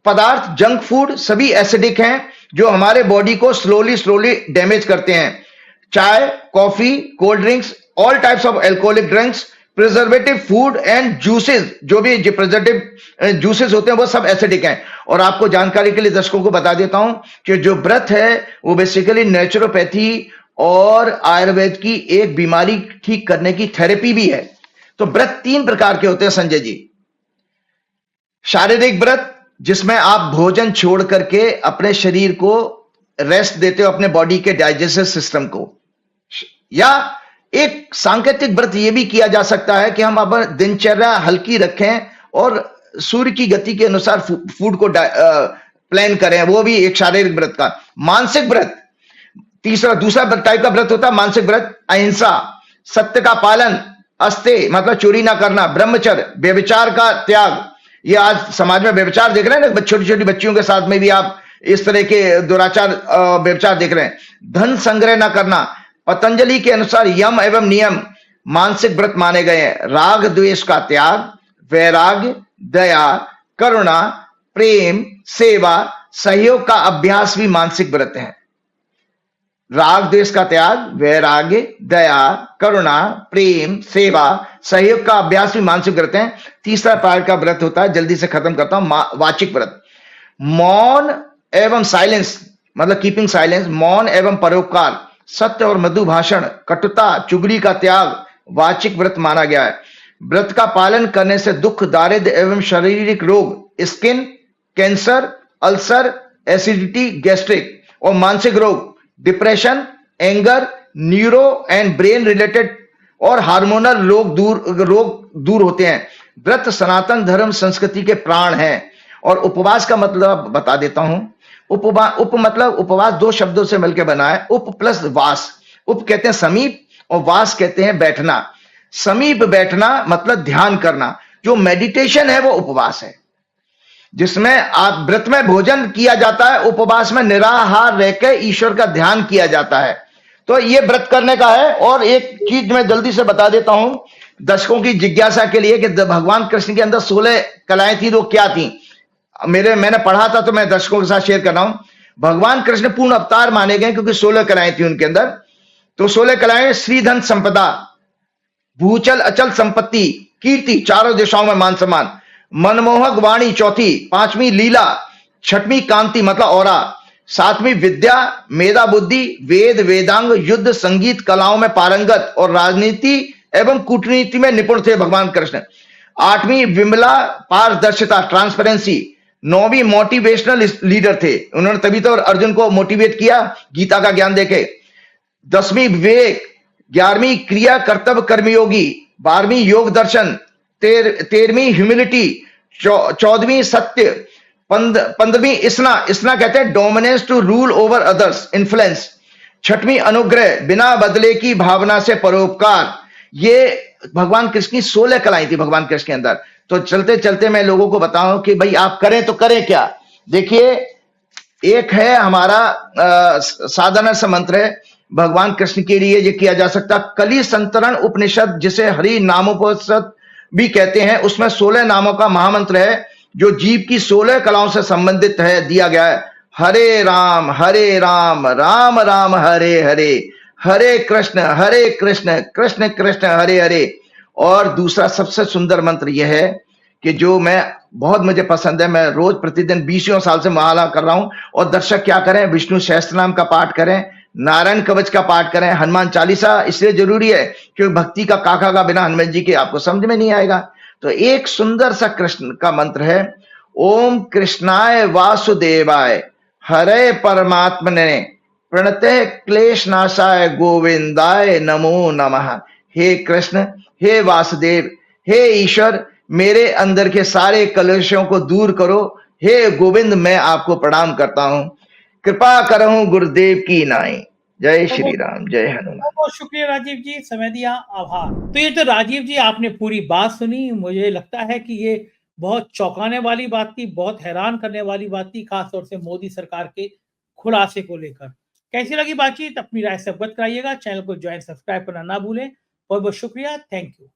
पदार्थ, जंक फूड सभी एसिडिक हैं, जो हमारे बॉडी को स्लोली डैमेज करते हैं। चाय, coffee, cold drinks, all types of alcoholic drinks, preservative food and juices, जो भी प्रिजर्वेटिव जूसेस होते हैं वो सब एसिडिक हैं। और आपको जानकारी के लिए दर्शकों को बता देता हूं कि जो व्रत है वो बेसिकली नेचुरोपैथी और आयुर्वेद की एक बीमारी ठीक करने की थेरेपी भी है। तो व्रत 3 प्रकार के होते हैं संजय जी। शारीरिक व्रत, जिसमें आप भोजन छोड़ करके अपने शरीर को रेस्ट देते हो, अपने बॉडी के डाइजेस्टिव सिस्टम को। या एक सांकेतिक व्रत यह भी किया जा सकता है कि हम अपनी दिनचर्या हल्की रखें और सूर्य की गति के अनुसार फूड को प्लान करें, वो भी एक शारीरिक व्रत का। मानसिक व्रत दूसरा टाइप का व्रत होता है मानसिक व्रत। अहिंसा, सत्य का पालन, अस्तेय मतलब चोरी ना करना, ब्रह्मचर्य, व्यभिचार का त्याग। ये आज समाज में व्यभिचार देख रहे हैं ना, छोटी छोटी बच्चियों के साथ में भी आप इस तरह के दुराचार व्यभिचार देख रहे हैं। धन संग्रह ना करना, पतंजलि के अनुसार यम एवं नियम मानसिक व्रत माने गए हैं। राग द्वेष का त्याग, वैराग्य, दया, करुणा, प्रेम, सेवा, सहयोग का अभ्यास भी मानसिक व्रत है। राग द्वेष का त्याग, वैराग्य, दया, करुणा, प्रेम, सेवा, सहयोग का अभ्यास भी मानसिक व्रत है। तीसरा प्रकार का व्रत होता है, जल्दी से खत्म करता हूं, वाचिक व्रत। मौन एवं साइलेंस मतलब कीपिंग साइलेंस, मौन एवं परोपकार, सत्य और मधु भाषण, कटुता, चुगली का त्याग वाचिक व्रत माना गया है। व्रत का पालन करने से दुख, दारिद्र्य एवं शारीरिक रोग, skin cancer, ulcer, acidity, gastric और मानसिक रोग, depression, anger, neuro and brain related और हार्मोनल रोग दूर होते हैं। व्रत सनातन धर्म संस्कृति के प्राण हैं। और उपवास का मतलब बता देता हूं। उपवास 2 शब्दों से मिलकर बना है, उप प्लस वास। उप कहते हैं समीप और वास कहते हैं बैठना। समीप बैठना मतलब ध्यान करना, जो मेडिटेशन है वो उपवास है, जिसमें आप व्रत में भोजन किया जाता है, उपवास में निराहार रहकर ईश्वर का ध्यान किया जाता है। तो ये व्रत करने का है। और एक चीज मैं जल्दी से बता देता हूं दर्शकों की जिज्ञासा के लिए कि भगवान कृष्ण के अंदर 16 कलाएं थी, वो क्या थी। मैंने पढ़ा था तो मैं दर्शकों के साथ शेयर कर रहा हूं। भगवान कृष्ण पूर्ण अवतार माने गए क्योंकि 16 कलाएं थी उनके अंदर। तो 16 कलाएं, श्रीधन संपदा, भूचल अचल संपत्ति, कीर्ति, चारों दिशाओं में मान सम्मान, मनमोहक वाणी चौथी, 5वीं लीला, 6वीं कांति मतलब औरा, 7वीं विद्या, मेधा बुद्धि, वेद वेदांग, युद्ध संगीत कलाओं में पारंगत और राजनीति एवं कूटनीति में निपुण थे भगवान कृष्ण। 8वीं विमला पारदर्शिता ट्रांसपेरेंसी, 9वीं मोटिवेशनल लीडर थे, उन्होंने तभी तो अर्जुन को मोटिवेट किया गीता का ज्ञान देके। 10वीं विवेक, 11वीं क्रिया कर्तव्य कर्मयोगी, 12वीं योग दर्शन, 13वीं ह्यूमिलिटी, 14वीं सत्य, 15वीं इसना कहते हैं dominance to rule over others, influence, 6वीं अनुग्रह, बिना बदले की भावना से परोपकार। ये भगवान कृष्ण की 16 कलाएं थी भगवान कृष्ण के अंदर। तो चलते चलते मैं लोगों को बताऊं कि भाई आप करें तो करें क्या। देखिए एक है हमारा साधना सा मंत्र है, भगवान कृष्ण के लिए ये किया जा सकता। कली संतरण उपनिषद, जिसे हरि नामोपनिषद भी कहते हैं, उसमें 16 नामों का महामंत्र है जो जीव की 16 कलाओं से संबंधित है, दिया गया है। हरे राम राम राम हरे हरे, हरे कृष्ण कृष्ण कृष्ण हरे हरे। और दूसरा सबसे सुंदर मंत्र यह है कि जो मैं बहुत मुझे पसंद है, मैं रोज प्रतिदिन 20 साल से माला कर रहा हूं। और दर्शक क्या करें, विष्णु सहस्त्रनाम का पाठ करें, नारायण कवच का पाठ करें, हनुमान चालीसा इसलिए जरूरी है क्योंकि भक्ति का काका का बिना हनुमान जी के आपको समझ में नहीं आएगा। तो एक सुंदर सा कृष्ण का मंत्र है, ओम कृष्णाय वासुदेवाय हरे परमात्मने प्रणते क्लेश नाशाय गोविंदाय नमो नमः। हे कृष्ण, हे वासुदेव, हे ईश्वर, मेरे अंदर के सारे कलेशों को दूर करो। हे गोविंद, मैं आपको प्रणाम करता हूं, कृपा करहूं गुरुदेव की नाई। जय श्री राम, जय हनुमान। बहुत बहुत शुक्रिया राजीव जी, समय दिया, आभार। तो ये तो राजीव जी आपने पूरी बात सुनी। मुझे लगता है कि ये बहुत चौंकाने वाली बात थी, बहुत हैरान करने वाली बात थी, खासतौर से मोदी सरकार के खुलासे को लेकर। कैसी लगी बातचीत, अपनी राय से अवगत कराइएगा। चैनल को ज्वाइन सब्सक्राइब करना ना भूलें। बहुत बहुत शुक्रिया, थैंक यू।